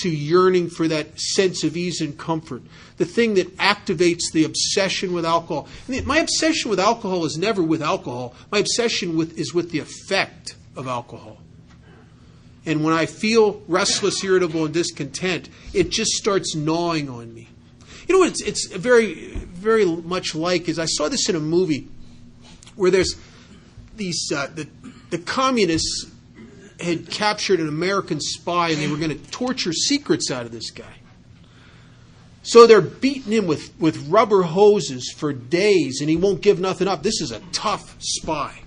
yearning for that sense of ease and comfort. The thing that activates the obsession with alcohol. My obsession with alcohol is never with alcohol. My obsession is with the effect of alcohol. And when I feel restless, irritable, and discontent, it just starts gnawing on me. You know what it's very, very much like is I saw this in a movie where there's these the communists had captured an American spy, and they were going to torture secrets out of this guy. So they're beating him with rubber hoses for days, and he won't give nothing up. This is a tough spy.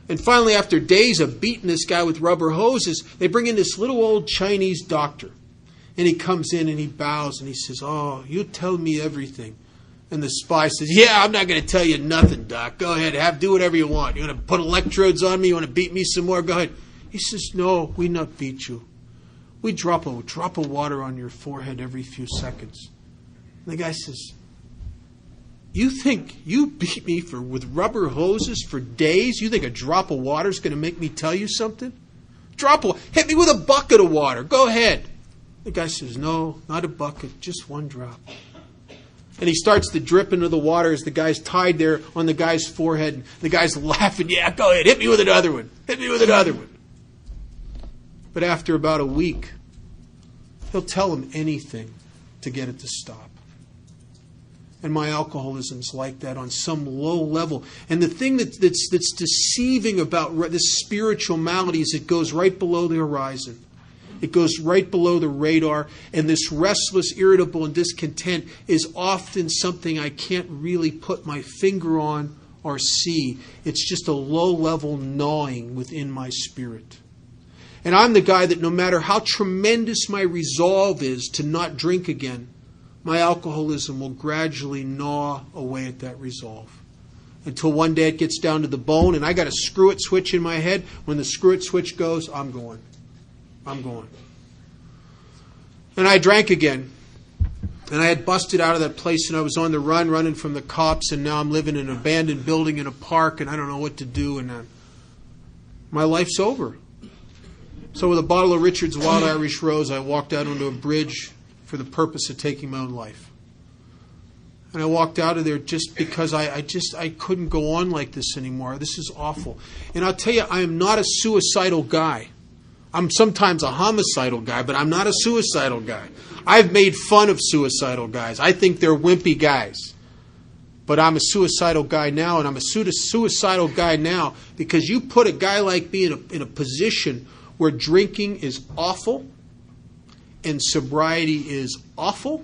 And finally, after days of beating this guy with rubber hoses, they bring in this little old Chinese doctor. And he comes in and he bows and he says, "Oh, you tell me everything." And the spy says, "Yeah, I'm not going to tell you nothing, Doc. Go ahead, do whatever you want. You want to put electrodes on me? You want to beat me some more? Go ahead." He says, "No, we not beat you. We drop a drop of water on your forehead every few seconds. And the guy says, you think you beat me with rubber hoses for days? You think a drop of water is going to make me tell you something? Hit me with a bucket of water. Go ahead. The guy says, no, not a bucket, just one drop. And he starts to drip into the water as the guy's tied there on the guy's forehead. And the guy's laughing, yeah, go ahead, hit me with another one. Hit me with another one. But after about a week, he'll tell him anything to get it to stop. And my alcoholism's like that on some low level. And the thing that's deceiving about this spiritual malady is it goes right below the horizon. It goes right below the radar. And this restless, irritable, and discontent is often something I can't really put my finger on or see. It's just a low-level gnawing within my spirit. And I'm the guy that no matter how tremendous my resolve is to not drink again, my alcoholism will gradually gnaw away at that resolve. Until one day it gets down to the bone and I got a screw-it switch in my head. When the screw-it switch goes, I'm going. And I drank again. And I had busted out of that place and I was on the run, running from the cops, and now I'm living in an abandoned building in a park and I don't know what to do, and my life's over. So with a bottle of Richard's Wild Irish Rose, I walked out onto a bridge for the purpose of taking my own life. And I walked out of there just because I couldn't go on like this anymore. This is awful. And I'll tell you, I am not a suicidal guy. I'm sometimes a homicidal guy, but I'm not a suicidal guy. I've made fun of suicidal guys. I think they're wimpy guys. But I'm a suicidal guy now, and I'm a suicidal guy now because you put a guy like me in a position where drinking is awful and sobriety is awful.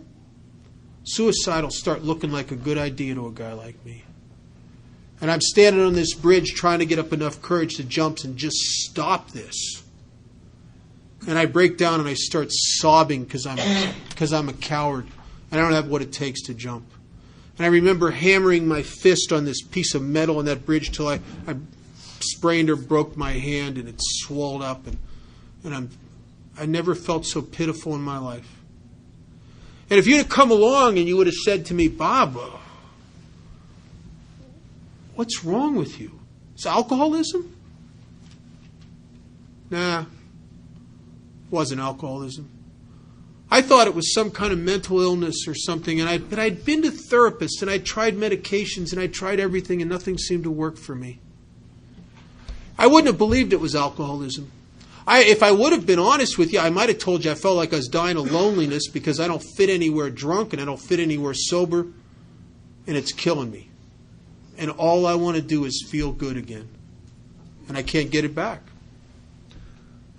Suicide will start looking like a good idea to a guy like me. And I'm standing on this bridge trying to get up enough courage to jump and just stop this. And I break down and I start sobbing because I'm a coward. And I don't have what it takes to jump. And I remember hammering my fist on this piece of metal on that bridge till I sprained or broke my hand and it swelled up. And I never felt so pitiful in my life. And if you'd have come along and you would have said to me, Bob, what's wrong with you? It's alcoholism? Nah, it wasn't alcoholism. I thought it was some kind of mental illness or something, but I'd been to therapists and I'd tried medications and I'd tried everything and nothing seemed to work for me. I wouldn't have believed it was alcoholism. If I would have been honest with you, I might have told you I felt like I was dying of loneliness because I don't fit anywhere drunk and I don't fit anywhere sober, and it's killing me. And all I want to do is feel good again. And I can't get it back.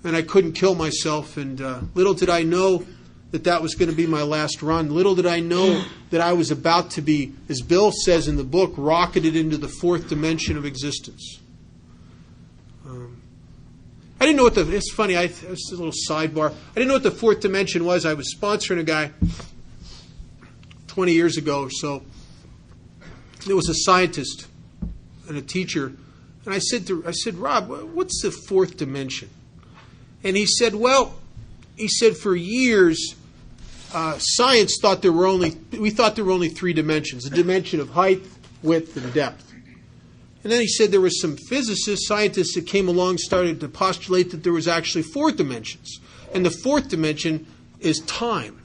And I couldn't kill myself, and little did I know that was going to be my last run. Little did I know that I was about to be, as Bill says in the book, rocketed into the fourth dimension of existence. I didn't know what it's funny, it's a little sidebar. I didn't know what the fourth dimension was. I was sponsoring a guy 20 years ago or so. There was a scientist and a teacher. And I said, Rob, what's the fourth dimension? And he said, for years, science thought there were only three dimensions. The dimension of height, width, and depth. And then he said there were some physicists, scientists that came along, started to postulate that there was actually four dimensions. And the fourth dimension is time.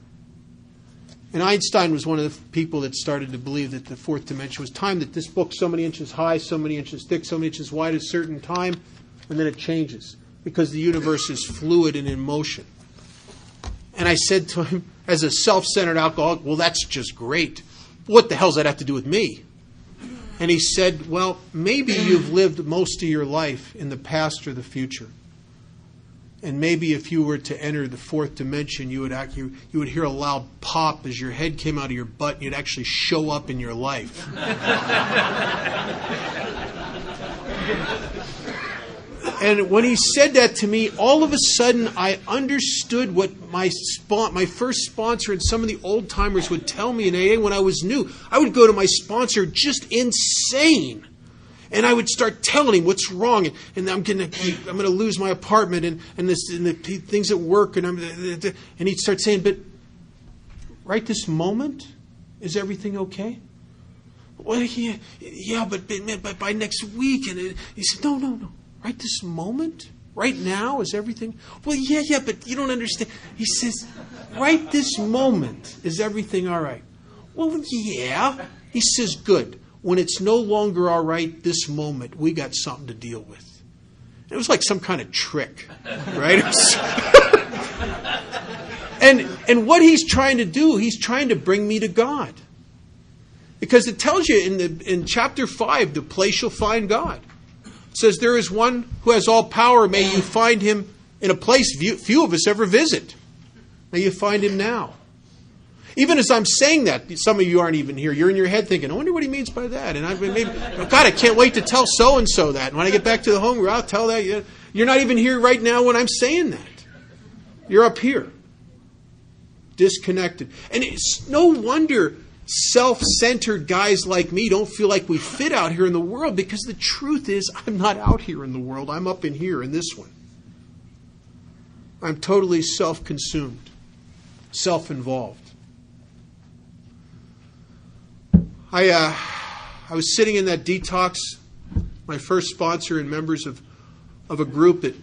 And Einstein was one of the people that started to believe that the fourth dimension was time, that this book's so many inches high, so many inches thick, so many inches wide at a certain time, and then it changes because the universe is fluid and in motion. And I said to him, as a self-centered alcoholic, well, that's just great. What the hell does that have to do with me? And he said, well, maybe you've lived most of your life in the past or the future. And maybe if you were to enter the fourth dimension, you would hear a loud pop as your head came out of your butt and you'd actually show up in your life. And when he said that to me, all of a sudden I understood what my first sponsor and some of the old timers would tell me in AA when I was new. I would go to my sponsor just insane. And I would start telling him what's wrong, and I'm gonna lose my apartment, and the things at work, and he'd start saying, but right this moment, Is everything okay? Well, yeah, but by next week. And he said, no. Right this moment? Right now? Is everything? Well, yeah, but you don't understand. He says, right this moment, is everything all right? Well, yeah. He says, good. When it's no longer all right this moment, we got something to deal with. It was like some kind of trick, right? And what he's trying to do, he's trying to bring me to God. Because it tells you in chapter 5, the place you'll find God. It says, there is one who has all power. May you find him in a place few of us ever visit. May you find him now. Even as I'm saying that, some of you aren't even here. You're in your head thinking, I wonder what he means by that. And God, I can't wait to tell so-and-so that. And when I get back to the home, I'll tell that. You're not even here right now when I'm saying that. You're up here. Disconnected. And it's no wonder self-centered guys like me don't feel like we fit out here in the world, because the truth is I'm not out here in the world. I'm up in here in this one. I'm totally self-consumed, self-involved. I was sitting in that detox, my first sponsor and members of a group that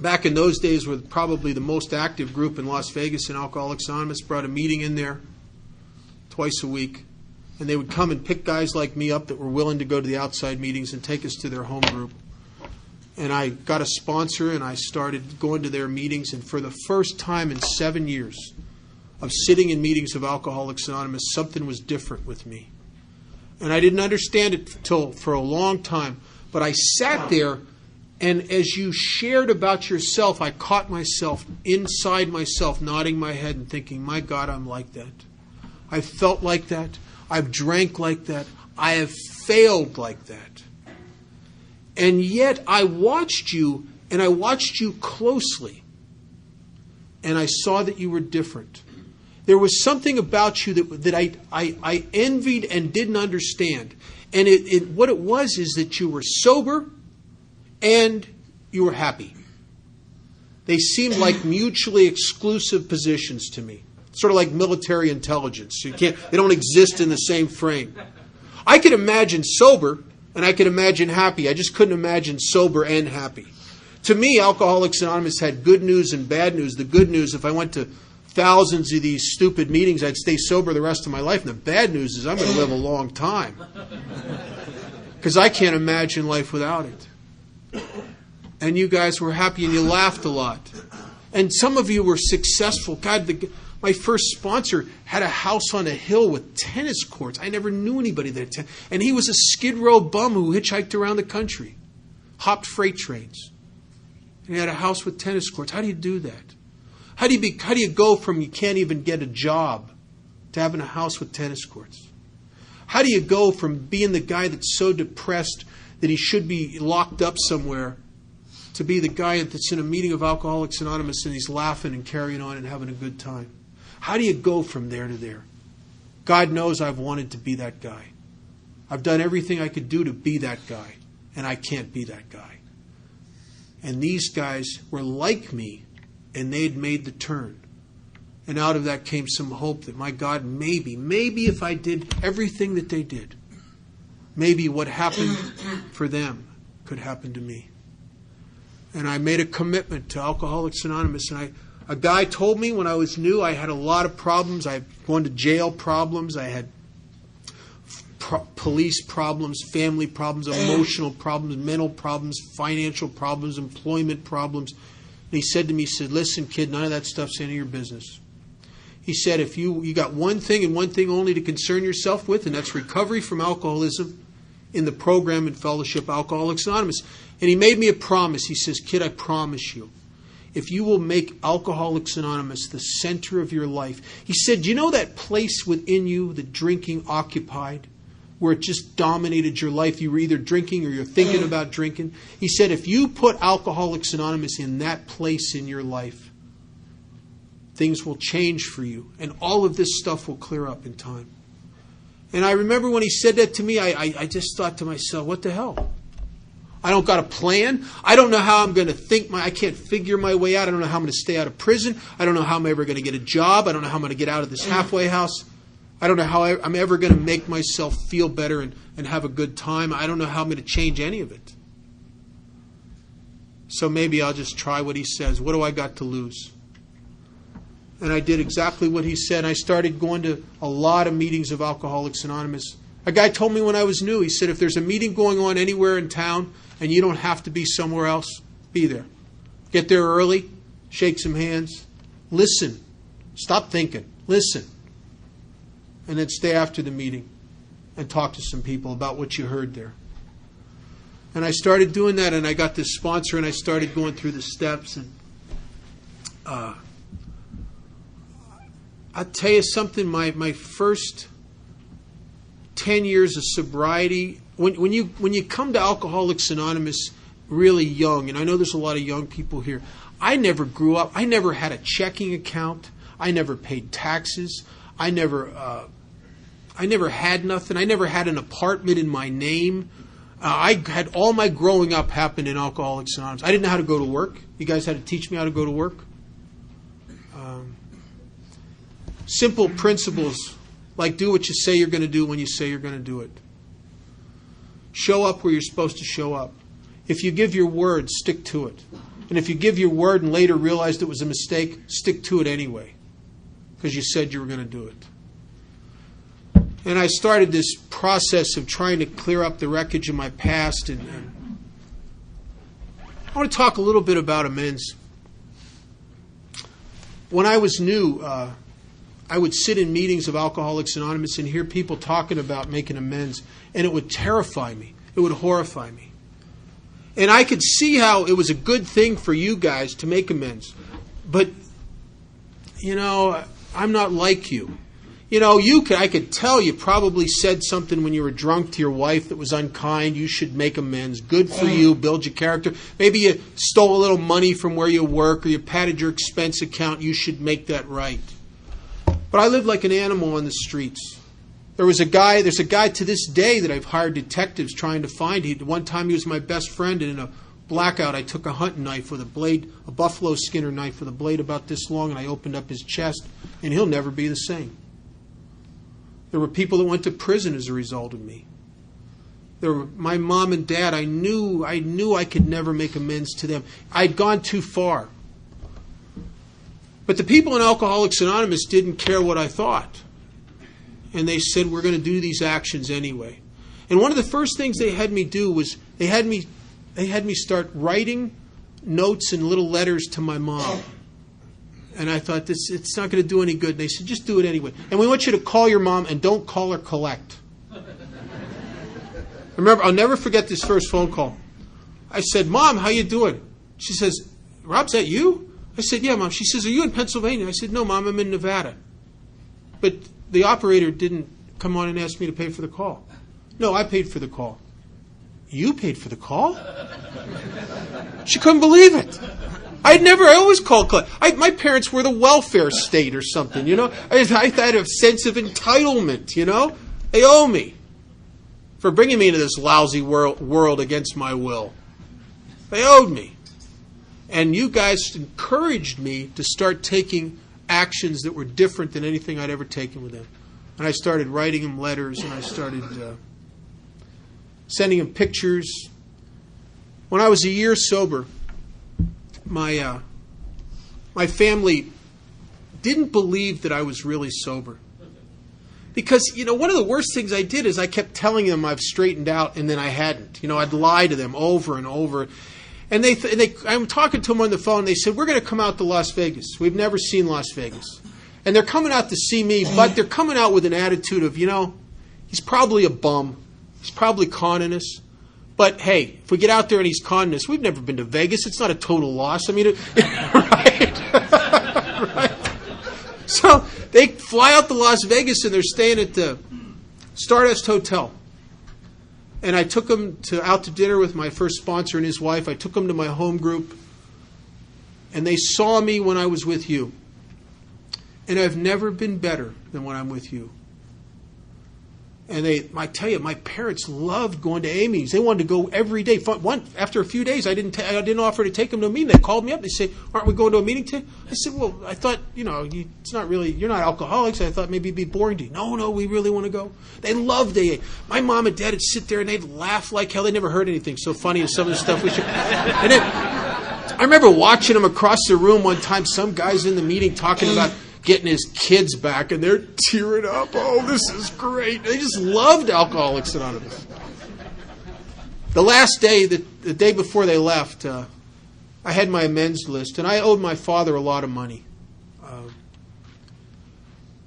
back in those days were probably the most active group in Las Vegas, in Alcoholics Anonymous, brought a meeting in there twice a week. And they would come and pick guys like me up that were willing to go to the outside meetings and take us to their home group. And I got a sponsor and I started going to their meetings. And for the first time in 7 years of sitting in meetings of Alcoholics Anonymous, something was different with me. And I didn't understand it for a long time. But I sat there, and as you shared about yourself, I caught myself inside myself nodding my head and thinking, my God, I'm like that. I've felt like that. I've drank like that. I have failed like that. And yet I watched you, and I watched you closely. And I saw that you were different. There was something about you that I envied and didn't understand. And what it was is that you were sober and you were happy. They seemed like mutually exclusive positions to me. Sort of like military intelligence. They don't exist in the same frame. I could imagine sober and I could imagine happy. I just couldn't imagine sober and happy. To me, Alcoholics Anonymous had good news and bad news. The good news, if I went to thousands of these stupid meetings, I'd stay sober the rest of my life. And the bad news is I'm going to live a long time. Because I can't imagine life without it. And you guys were happy and you laughed a lot. And some of you were successful. God, my first sponsor had a house on a hill with tennis courts. I never knew anybody that had and he was a Skid Row bum who hitchhiked around the country. Hopped freight trains. And he had a house with tennis courts. How do you do that? How do you go from you can't even get a job to having a house with tennis courts? How do you go from being the guy that's so depressed that he should be locked up somewhere to be the guy that's in a meeting of Alcoholics Anonymous and he's laughing and carrying on and having a good time? How do you go from there to there? God knows I've wanted to be that guy. I've done everything I could do to be that guy, and I can't be that guy. And these guys were like me, and they'd made the turn. And out of that came some hope that, my God, maybe if I did everything that they did, maybe what happened for them could happen to me. And I made a commitment to Alcoholics Anonymous. And a guy told me when I was new, I had a lot of problems. I had gone to jail problems. I had police problems, family problems, emotional problems, mental problems, financial problems, employment problems. And he said to me, he said, listen, kid, none of that stuff's any of your business. He said, if you got one thing and one thing only to concern yourself with, and that's recovery from alcoholism in the program and fellowship Alcoholics Anonymous. And he made me a promise. He says, kid, I promise you, if you will make Alcoholics Anonymous the center of your life. He said, do you know that place within you that drinking occupied, where it just dominated your life? You were either drinking or you're thinking about drinking. He said, if you put Alcoholics Anonymous in that place in your life, things will change for you. And all of this stuff will clear up in time. And I remember when he said that to me, I just thought to myself, what the hell? I don't got a plan. I don't know how I'm going to think. I can't figure my way out. I don't know how I'm going to stay out of prison. I don't know how I'm ever going to get a job. I don't know how I'm going to get out of this halfway house. I don't know how I'm ever going to make myself feel better and have a good time. I don't know how I'm going to change any of it. So maybe I'll just try what he says. What do I got to lose? And I did exactly what he said. I started going to a lot of meetings of Alcoholics Anonymous. A guy told me when I was new, he said, if there's a meeting going on anywhere in town and you don't have to be somewhere else, be there. Get there early, shake some hands, listen. Stop thinking. Listen. And then stay after the meeting and talk to some people about what you heard there. And I started doing that, and I got this sponsor, and I started going through the steps. And I'll tell you something, my first 10 years of sobriety, when you come to Alcoholics Anonymous really young, and I know there's a lot of young people here, I never grew up. I never had a checking account. I never paid taxes. I never had nothing. I never had an apartment in my name. I had all my growing up happen in Alcoholics Anonymous. I didn't know how to go to work. You guys had to teach me how to go to work. Simple principles like do what you say you're going to do when you say you're going to do it. Show up where you're supposed to show up. If you give your word, stick to it. And if you give your word and later realized it was a mistake, stick to it anyway, because you said you were going to do it. And I started this process of trying to clear up the wreckage of my past. And I want to talk a little bit about amends. When I was new, I would sit in meetings of Alcoholics Anonymous and hear people talking about making amends, and it would terrify me. It would horrify me. And I could see how it was a good thing for you guys to make amends. But, I'm not like you. I could tell you probably said something when you were drunk to your wife that was unkind. You should make amends. Good for you. Build your character. Maybe you stole a little money from where you work or you padded your expense account. You should make that right. But I lived like an animal on the streets. There's a guy to this day that I've hired detectives trying to find. One time he was my best friend, and in a blackout I took a hunting knife with a blade, a buffalo skinner knife with a blade about this long, and I opened up his chest, and he'll never be the same. There were people that went to prison as a result of me. My mom and dad, I knew I could never make amends to them. I'd gone too far. But the people in Alcoholics Anonymous didn't care what I thought. And they said, we're going to do these actions anyway. And one of the first things they had me do was they had me start writing notes and little letters to my mom. And I thought, it's not going to do any good. And they said, just do it anyway. And we want you to call your mom and don't call her collect. Remember, I'll never forget this first phone call. I said, Mom, how you doing? She says, Rob, is that you? I said, yeah, Mom. She says, are you in Pennsylvania? I said, no, Mom, I'm in Nevada. But the operator didn't come on and ask me to pay for the call. No, I paid for the call. You paid for the call? She couldn't believe it. I always called collect. My parents were the welfare state or something, I had a sense of entitlement, They owe me for bringing me into this lousy world against my will. They owed me. And you guys encouraged me to start taking actions that were different than anything I'd ever taken with them. And I started writing them letters, and I started sending them pictures. When I was a year sober, my family didn't believe that I was really sober. Because, one of the worst things I did is I kept telling them I've straightened out, and then I hadn't. I'd lie to them over and over. And I'm talking to them on the phone, and they said, we're going to come out to Las Vegas. We've never seen Las Vegas. And they're coming out to see me, but they're coming out with an attitude of, he's probably a bum. He's probably conning us. But, hey, if we get out there and he's conning us, we've never been to Vegas. It's not a total loss. Right? Right. So they fly out to Las Vegas, and they're staying at the Stardust Hotel. And I took them out to dinner with my first sponsor and his wife. I took them to my home group. And they saw me when I was with you. And I've never been better than when I'm with you. And I tell you, my parents loved going to AA meetings. They wanted to go every day. After a few days, I didn't offer to take them to a meeting. They called me up. They said, "Aren't we going to a meeting today?" I said, "Well, I thought, it's not really, you're not alcoholics. I thought maybe it'd be boring to you." No, we really want to go. They loved AA. My mom and dad would sit there and they'd laugh like hell. They never heard anything so funny as some of the stuff we should. And then I remember watching them across the room one time. Some guy's in the meeting talking about getting his kids back, and they're tearing up. Oh, this is great. They just loved Alcoholics Anonymous. The last day, the day before they left, I had my amends list, and I owed my father a lot of money.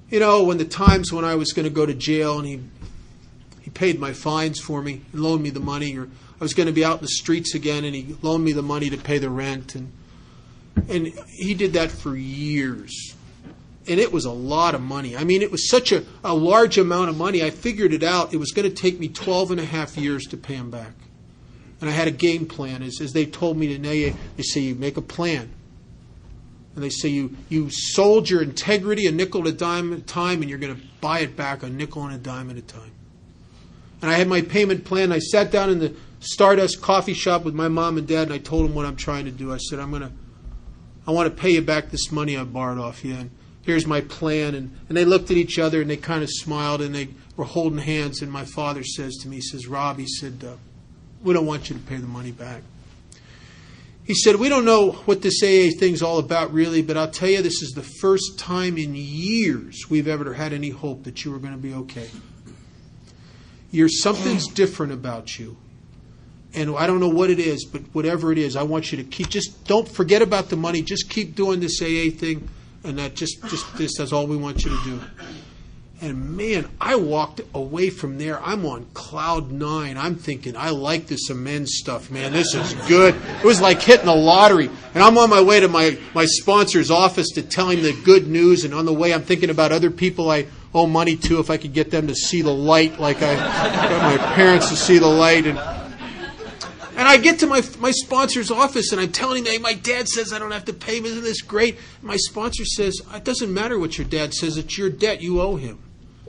When the times when I was going to go to jail, and he paid my fines for me and loaned me the money, or I was going to be out in the streets again, and he loaned me the money to pay the rent, and he did that for years. And it was a lot of money. I mean, it was such a large amount of money. I figured it out. It was going to take me 12 and a half years to pay him back. And I had a game plan. As they told me today, they say you make a plan. And they say you sold your integrity a nickel at a dime at a time, and you're going to buy it back a nickel and a dime at a time. And I had my payment plan. I sat down in the Stardust coffee shop with my mom and dad, and I told them what I'm trying to do. I said, I want to pay you back this money I borrowed off you. And here's my plan. And they looked at each other and they kind of smiled and they were holding hands. And my father says to me, he says, "Rob," he said, "we don't want you to pay the money back." He said, "We don't know what this AA thing's all about really, but I'll tell you, this is the first time in years we've ever had any hope that you were going to be okay. Something's different about you. And I don't know what it is, but whatever it is, I want you to just don't forget about the money. Just keep doing this AA thing. And that that's all we want you to do." And man, I walked away from there. I'm on cloud 9. I'm thinking, I like this amends stuff, man. This is good. It was like hitting the lottery. And I'm on my way to my sponsor's office to tell him the good news. And on the way, I'm thinking about other people I owe money to, if I could get them to see the light like I got my parents to see the light. And I get to my sponsor's office, and I'm telling him, "Hey, my dad says I don't have to pay him. Isn't this great?" My sponsor says, "It doesn't matter what your dad says. It's your debt. You owe him.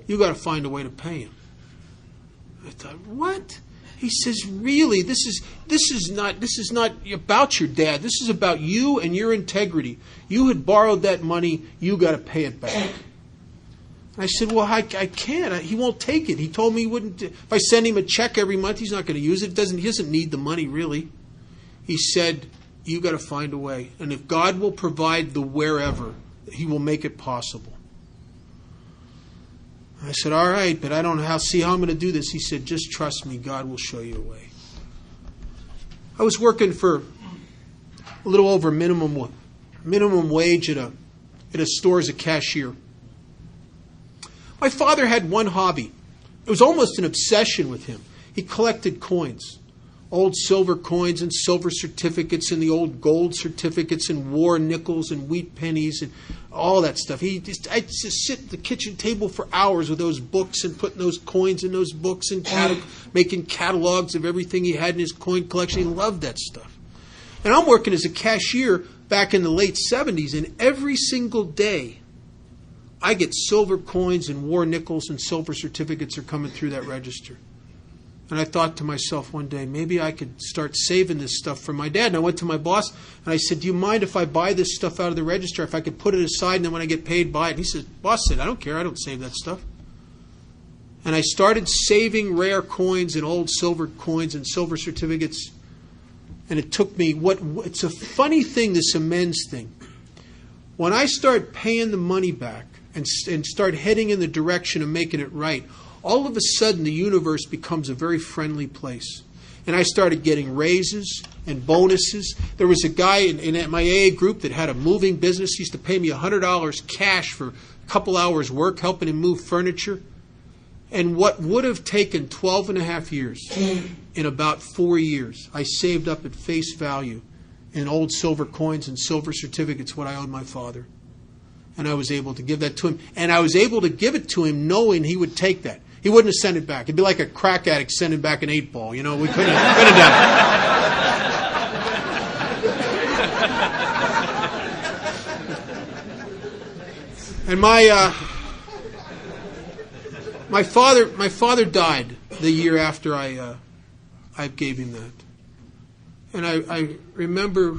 You got to find a way to pay him." I thought, what? He says, "Really? This is not about your dad. This is about you and your integrity. You had borrowed that money. You got to pay it back." I said, "Well, I can't. He won't take it. He told me he wouldn't. If I send him a check every month, he's not going to use it. He doesn't need the money, really." He said, "You got to find a way. And if God will provide the wherever, He will make it possible." I said, "All right, but I don't know how I'm going to do this." He said, "Just trust me. God will show you a way." I was working for a little over minimum wage at a store as a cashier. My father had one hobby. It was almost an obsession with him. He collected coins, old silver coins and silver certificates and the old gold certificates and war nickels and wheat pennies and all that stuff. I'd just sit at the kitchen table for hours with those books and putting those coins in those books and making catalogs of everything he had in his coin collection. He loved that stuff. And I'm working as a cashier back in the late 70s, and every single day I get silver coins and war nickels and silver certificates are coming through that register. And I thought to myself one day, maybe I could start saving this stuff for my dad. And I went to my boss and I said, "Do you mind if I buy this stuff out of the register, if I could put it aside and then when I get paid, buy it?" And he said, "Boss said, I don't care. I don't save that stuff." And I started saving rare coins and old silver coins and silver certificates. And it took me, it's a funny thing, this amends thing. When I start paying the money back and start heading in the direction of making it right, all of a sudden the universe becomes a very friendly place. And I started getting raises and bonuses. There was a guy in my AA group that had a moving business. He used to pay me $100 cash for a couple hours work, helping him move furniture. And what would have taken 12 and a half years, in about 4 years, I saved up at face value in old silver coins and silver certificates what I owed my father. And I was able to give that to him. And I was able to give it to him knowing he would take that. He wouldn't have sent it back. It'd be like a crack addict sending back an 8-ball. We couldn't have done it. And My father died the year after I gave him that. And I remember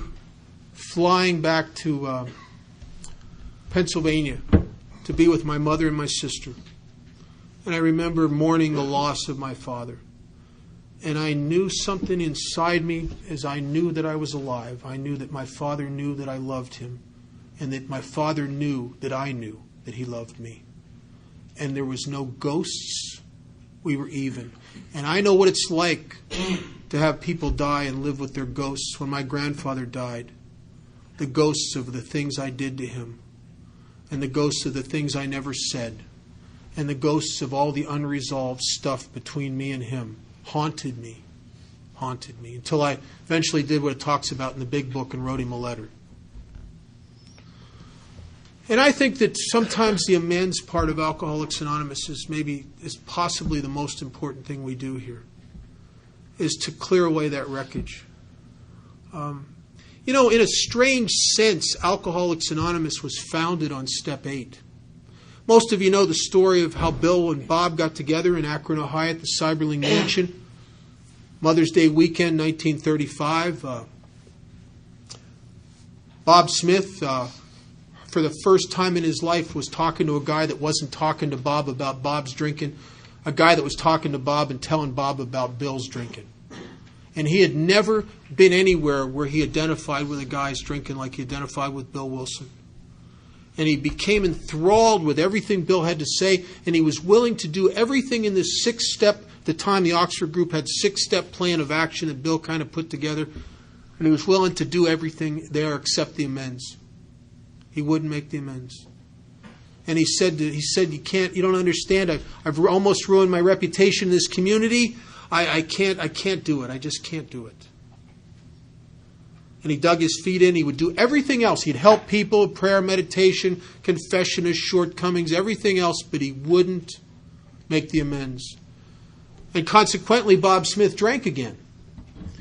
flying back to Pennsylvania to be with my mother and my sister. And I remember mourning the loss of my father. And I knew something inside me as I knew that I was alive. I knew that my father knew that I loved him. And that my father knew that I knew that he loved me. And there was no ghosts. We were even. And I know what it's like to have people die and live with their ghosts. When my grandfather died, the ghosts of the things I did to him, and the ghosts of the things I never said, and the ghosts of all the unresolved stuff between me and him haunted me, until I eventually did what it talks about in the big book and wrote him a letter. And I think that sometimes the amends part of Alcoholics Anonymous is possibly the most important thing we do here, is to clear away that wreckage. In a strange sense, Alcoholics Anonymous was founded on step 8. Most of you know the story of how Bill and Bob got together in Akron, Ohio at the Cyberling Mansion. Mother's Day weekend, 1935. Bob Smith, for the first time in his life, was talking to a guy that wasn't talking to Bob about Bob's drinking, a guy that was talking to Bob and telling Bob about Bill's drinking. And he had never been anywhere where he identified with a guy's drinking like he identified with Bill Wilson. And he became enthralled with everything Bill had to say, and he was willing to do everything in this 6-step, at the time the Oxford group had 6-step plan of action that Bill kind of put together, and he was willing to do everything there except the amends. He wouldn't make the amends. And he said, you don't understand, I've almost ruined my reputation in this community. I can't do it. I just can't do it. And he dug his feet in. He would do everything else. He'd help people, prayer, meditation, confession of shortcomings, everything else, but he wouldn't make the amends. And consequently, Bob Smith drank again.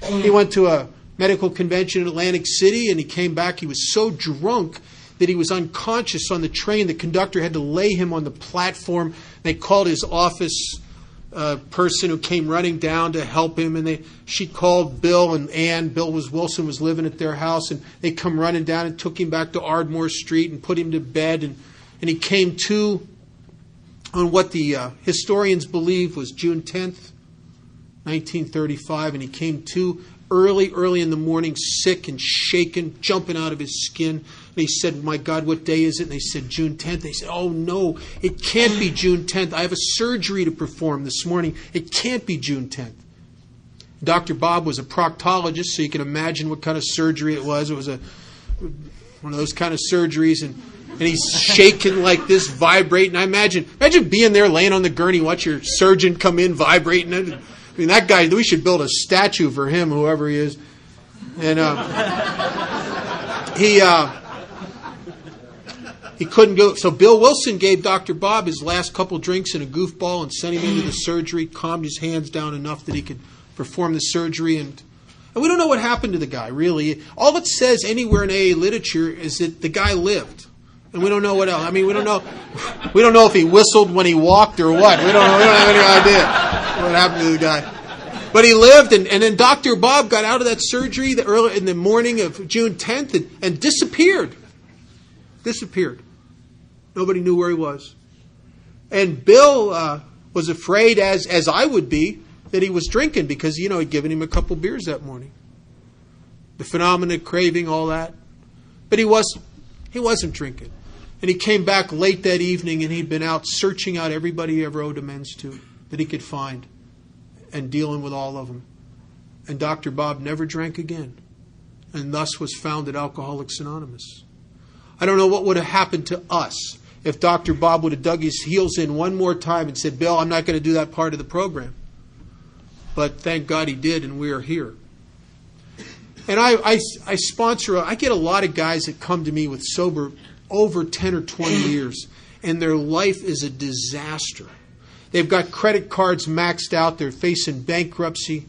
He went to a medical convention in Atlantic City, and he came back. He was so drunk that he was unconscious on the train. The conductor had to lay him on the platform. They called his office person who came running down to help him, and she called Bill and Ann. Bill Wilson was living at their house, and they come running down and took him back to Ardmore Street and put him to bed, and he came to on what the historians believe was June 10th, 1935, and he came to early in the morning, sick and shaken, jumping out of his skin. And he said, "My God, what day is it?" And they said, "June 10th. They said, "Oh, no, it can't be June 10th. I have a surgery to perform this morning. It can't be June 10th. Dr. Bob was a proctologist, so you can imagine what kind of surgery it was. It was one of those kind of surgeries, and he's shaking like this, vibrating. I imagine being there, laying on the gurney, watch your surgeon come in, vibrating. I mean, that guy, we should build a statue for him, whoever he is. And he couldn't go. So Bill Wilson gave Dr. Bob his last couple drinks and a goofball and sent him into the surgery, calmed his hands down enough that he could perform the surgery. And we don't know what happened to the guy, really. All it says anywhere in AA literature is that the guy lived. And we don't know what else. I mean, we don't know if he whistled when he walked or what. We don't have any idea what happened to the guy. But he lived, and then Dr. Bob got out of that surgery early in the morning of June 10th and disappeared. Disappeared. Nobody knew where he was. And Bill was afraid, as I would be, that he was drinking because, he'd given him a couple beers that morning. The phenomenon, craving, all that. But he wasn't drinking. And he came back late that evening, and he'd been out searching out everybody he ever owed amends to that he could find and dealing with all of them. And Dr. Bob never drank again, and thus was founded Alcoholics Anonymous. I don't know what would have happened to us if Dr. Bob would have dug his heels in one more time and said, "Bill, I'm not going to do that part of the program." But thank God he did, and we are here. And I get a lot of guys that come to me with sober over 10 or 20 years, and their life is a disaster. They've got credit cards maxed out. They're facing bankruptcy.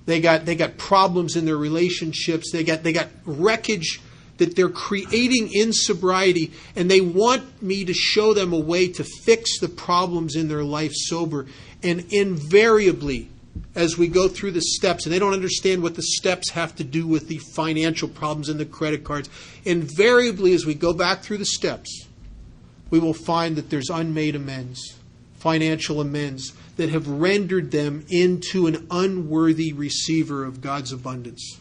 They got problems in their relationships. They got wreckage that they're creating in sobriety, and they want me to show them a way to fix the problems in their life sober. And invariably, as we go through the steps, and they don't understand what the steps have to do with the financial problems and the credit cards, invariably as we go back through the steps, we will find that there's unmade amends, financial amends, that have rendered them into an unworthy receiver of God's abundance.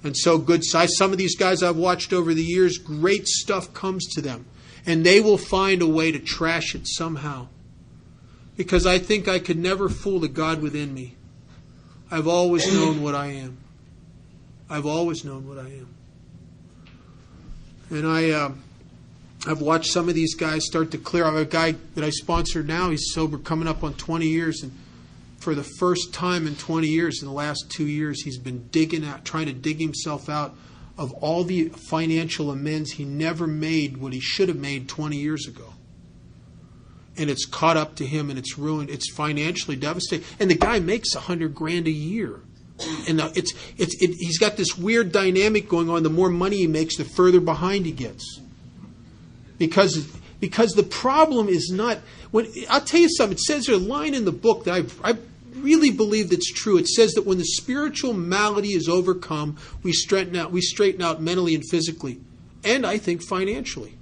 And so some of these guys I've watched over the years, great stuff comes to them. And they will find a way to trash it somehow. Because I think I could never fool the God within me. I've always known what I am. I've always known what I am. And I've watched some of these guys start to clear. I have a guy that I sponsor now. He's sober, coming up on 20 years. And for the first time in 20 years, in the last 2 years, he's been trying to dig himself out of all the financial amends he never made what he should have made 20 years ago. And it's caught up to him, and it's ruined. It's financially devastating. And the guy makes $100,000 a year. And he's got this weird dynamic going on. The more money he makes, the further behind he gets. Because the problem is not... I'll tell you something. It says there's a line in the book that I really believe that's true. It says that when the spiritual malady is overcome, we straighten out mentally and physically. And I think financially.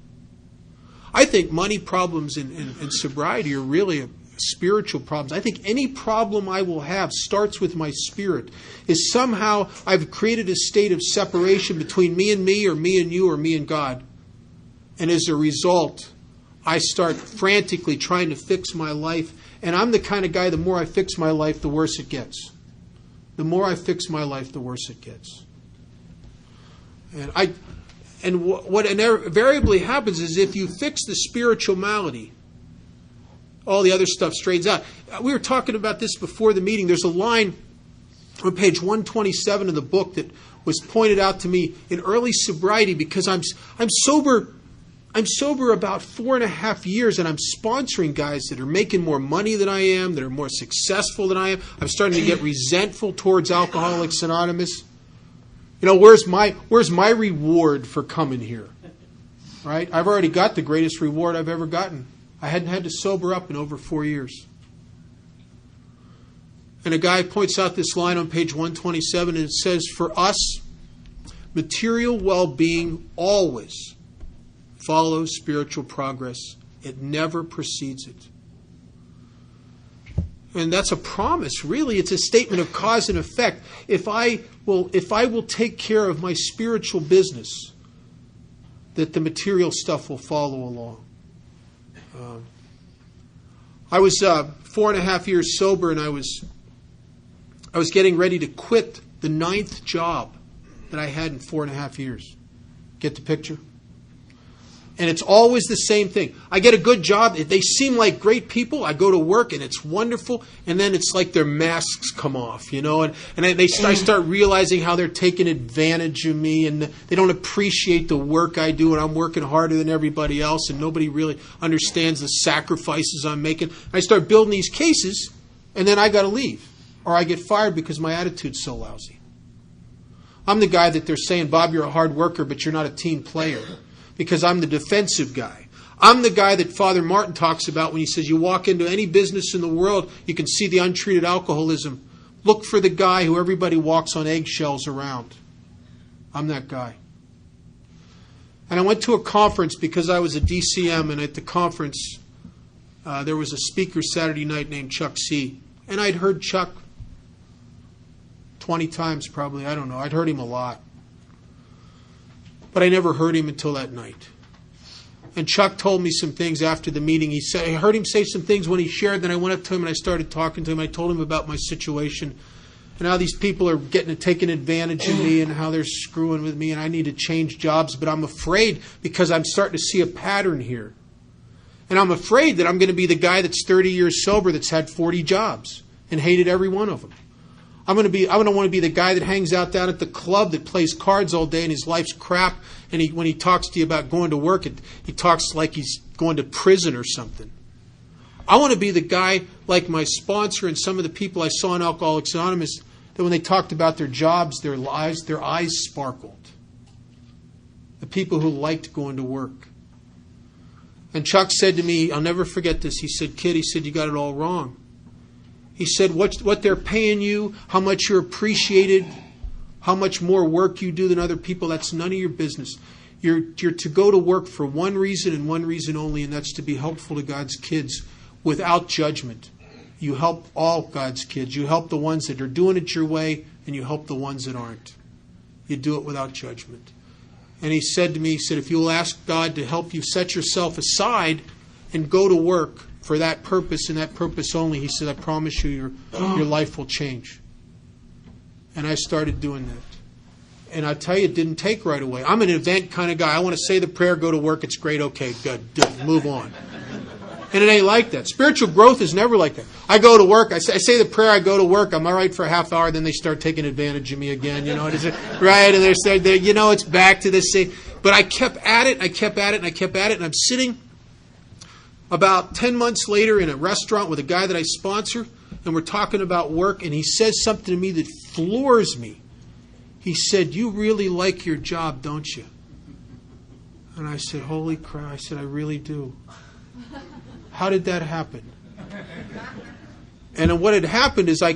I think money problems and sobriety are really spiritual problems. I think any problem I will have starts with my spirit. Is somehow I've created a state of separation between me and me, or me and you, or me and God. And as a result, I start frantically trying to fix my life. And I'm the kind of guy, the more I fix my life, the worse it gets. The more I fix my life, the worse it gets. And what invariably happens is if you fix the spiritual malady, all the other stuff straightens out. We were talking about this before the meeting. There's a line on page 127 of the book that was pointed out to me in early sobriety, because I'm sober about 4.5 years, and I'm sponsoring guys that are making more money than I am, that are more successful than I am. I'm starting to get resentful towards Alcoholics Anonymous. You know, where's my reward for coming here? Right? I've already got the greatest reward I've ever gotten. I hadn't had to sober up in over 4 years. And a guy points out this line on page 127, and it says, "For us, material well-being always follows spiritual progress. It never precedes it." And that's a promise, really. It's a statement of cause and effect. If I will take care of my spiritual business, that the material stuff will follow along. I was 4.5 years sober, and I was getting ready to quit the 9th job that I had in 4.5 years. Get the picture? And it's always the same thing. I get a good job. They seem like great people. I go to work, and it's wonderful. And then it's like their masks come off, you know. And I start realizing how they're taking advantage of me, and they don't appreciate the work I do, and I'm working harder than everybody else, and nobody really understands the sacrifices I'm making. I start building these cases, and then I got to leave, or I get fired because my attitude's so lousy. I'm the guy that they're saying, "Bob, you're a hard worker, but you're not a team player." Because I'm the defensive guy. I'm the guy that Father Martin talks about when he says you walk into any business in the world, you can see the untreated alcoholism. Look for the guy who everybody walks on eggshells around. I'm that guy. And I went to a conference because I was a DCM, and at the conference there was a speaker Saturday night named Chuck C. And I'd heard Chuck 20 times probably. I don't know. I'd heard him a lot. But I never heard him until that night. And Chuck told me some things after the meeting. I heard him say some things when he shared. Then I went up to him and I started talking to him. I told him about my situation and how these people are taking advantage of me and how they're screwing with me, and I need to change jobs. But I'm afraid because I'm starting to see a pattern here. And I'm afraid that I'm going to be the guy that's 30 years sober that's had 40 jobs and hated every one of them. I'm going to want to be the guy that hangs out down at the club that plays cards all day and his life's crap. And when he talks to you about going to work, he talks like he's going to prison or something. I want to be the guy like my sponsor and some of the people I saw in Alcoholics Anonymous that when they talked about their jobs, their lives, their eyes sparkled. people who liked going to work. And Chuck said to me, I'll never forget this, he said, "Kid," he said, "you got it all wrong." He said, what they're paying you, how much you're appreciated, how much more work you do than other people, that's none of your business. You're to go to work for one reason and one reason only, and that's to be helpful to God's kids without judgment. You help all God's kids. You help the ones that are doing it your way, and you help the ones that aren't. You do it without judgment. And he said to me, he said, if you'll ask God to help you set yourself aside and go to work for that purpose and that purpose only, he said, I promise you your life will change. And I started doing that. And I tell you, it didn't take right away. I'm an event kind of guy. I want to say the prayer, go to work, it's great, okay, good, move on. And it ain't like that. Spiritual growth is never like that. I go to work, I say the prayer, I go to work, I'm all right for a half hour, then they start taking advantage of me again, right? And it's back to this thing. But I kept at it, and I'm sitting about 10 months later in a restaurant with a guy that I sponsor, and we're talking about work, and he says something to me that floors me. He said, "You really like your job, don't you?" And I said, "Holy crap," I said, "I really do." How did that happen? And what had happened is I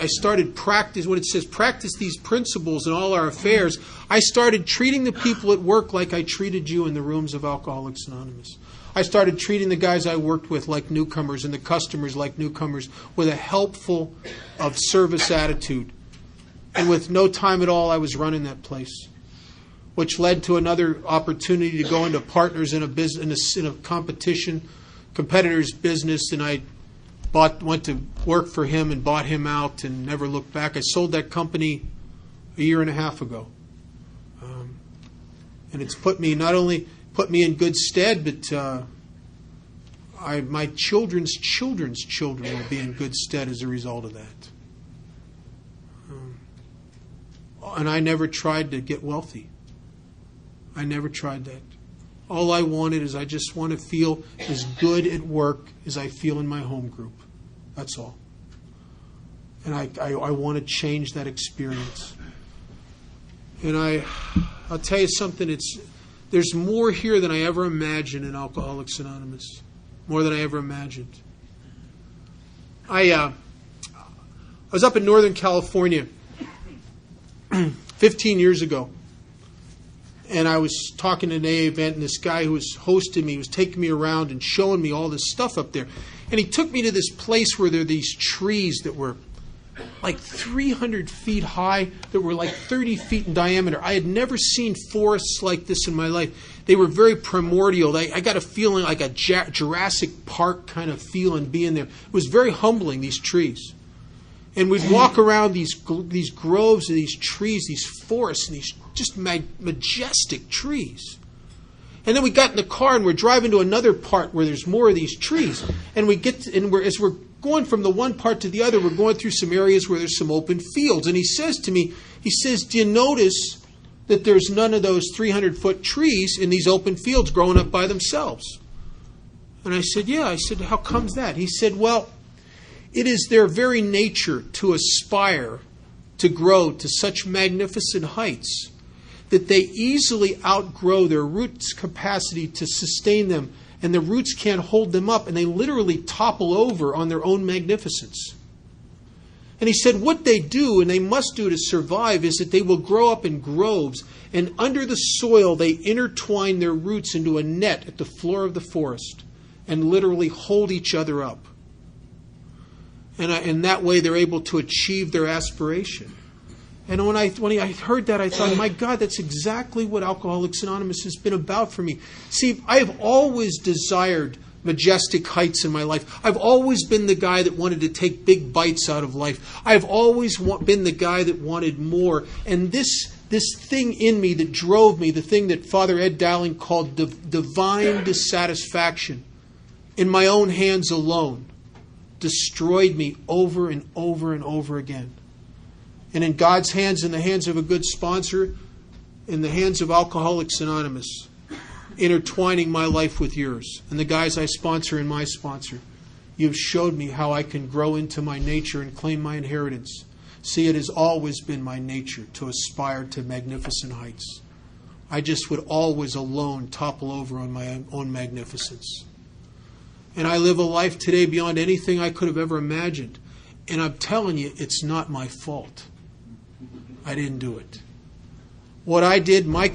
started practice, what it says, practice these principles in all our affairs. I started treating the people at work like I treated you in the rooms of Alcoholics Anonymous. I started treating the guys I worked with like newcomers and the customers like newcomers with a helpful of service attitude. And with no time at all, I was running that place, which led to another opportunity to go into partners in a business, in a competitor's business, and I went to work for him and bought him out and never looked back. I sold that company a year and a half ago, and it's not only put me in good stead, but my children's children will be in good stead as a result of that. And I never tried to get wealthy. I never tried that. All I wanted is I just want to feel as good at work as I feel in my home group. That's all. And I want to change that experience. And I'll tell you something, there's more here than I ever imagined in Alcoholics Anonymous. More than I ever imagined. I was up in Northern California 15 years ago. And I was talking at an AA event, and this guy who was hosting me was taking me around and showing me all this stuff up there. And he took me to this place where there are these trees that were like 300 feet high, that were like 30 feet in diameter. I had never seen forests like this in my life. They were very primordial. I got a feeling like a Jurassic Park kind of feeling being there. It was very humbling, these trees. And we'd walk around these groves and these trees, these forests, and these just majestic trees. And then we got in the car and we're driving to another part where there's more of these trees. And as we're going from the one part to the other, we're going through some areas where there's some open fields. And he says to me, do you notice that there's none of those 300-foot trees in these open fields growing up by themselves? And I said, yeah. I said, how comes that? He said, well, it is their very nature to aspire to grow to such magnificent heights that they easily outgrow their roots' capacity to sustain them, and the roots can't hold them up, and they literally topple over on their own magnificence. And he said what they do, and they must do to survive, is that they will grow up in groves, and under the soil they intertwine their roots into a net at the floor of the forest and literally hold each other up. And that way they're able to achieve their aspiration. And when I heard that, I thought, my God, that's exactly what Alcoholics Anonymous has been about for me. See, I have always desired majestic heights in my life. I've always been the guy that wanted to take big bites out of life. I've always been the guy that wanted more. And this thing in me that drove me, the thing that Father Ed Dowling called divine dissatisfaction, in my own hands alone, destroyed me over and over and over again. And in God's hands, in the hands of a good sponsor, in the hands of Alcoholics Anonymous, intertwining my life with yours, and the guys I sponsor and my sponsor, you've showed me how I can grow into my nature and claim my inheritance. See, it has always been my nature to aspire to magnificent heights. I just would always alone topple over on my own magnificence. And I live a life today beyond anything I could have ever imagined. And I'm telling you, it's not my fault. I didn't do it. What I did, my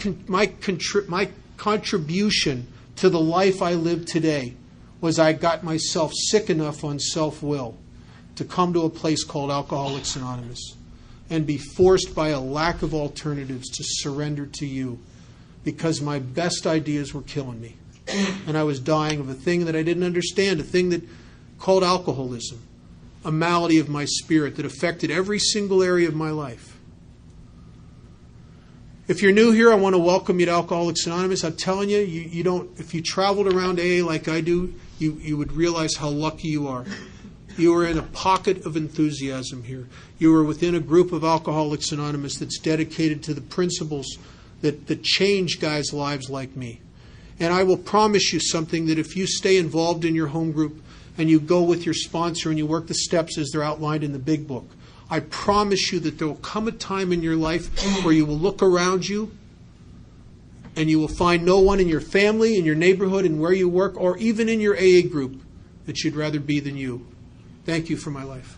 contribution to the life I live today was I got myself sick enough on self-will to come to a place called Alcoholics Anonymous and be forced by a lack of alternatives to surrender to you because my best ideas were killing me. And I was dying of a thing that I didn't understand, a thing that called alcoholism, a malady of my spirit that affected every single area of my life. If you're new here, I want to welcome you to Alcoholics Anonymous. I'm telling you, you don't. If you traveled around AA like I do, you would realize how lucky you are. You are in a pocket of enthusiasm here. You are within a group of Alcoholics Anonymous that's dedicated to the principles that change guys' lives like me. And I will promise you something, that if you stay involved in your home group and you go with your sponsor and you work the steps as they're outlined in the big book, I promise you that there will come a time in your life where you will look around you and you will find no one in your family, in your neighborhood, and where you work, or even in your AA group that you'd rather be than you. Thank you for my life.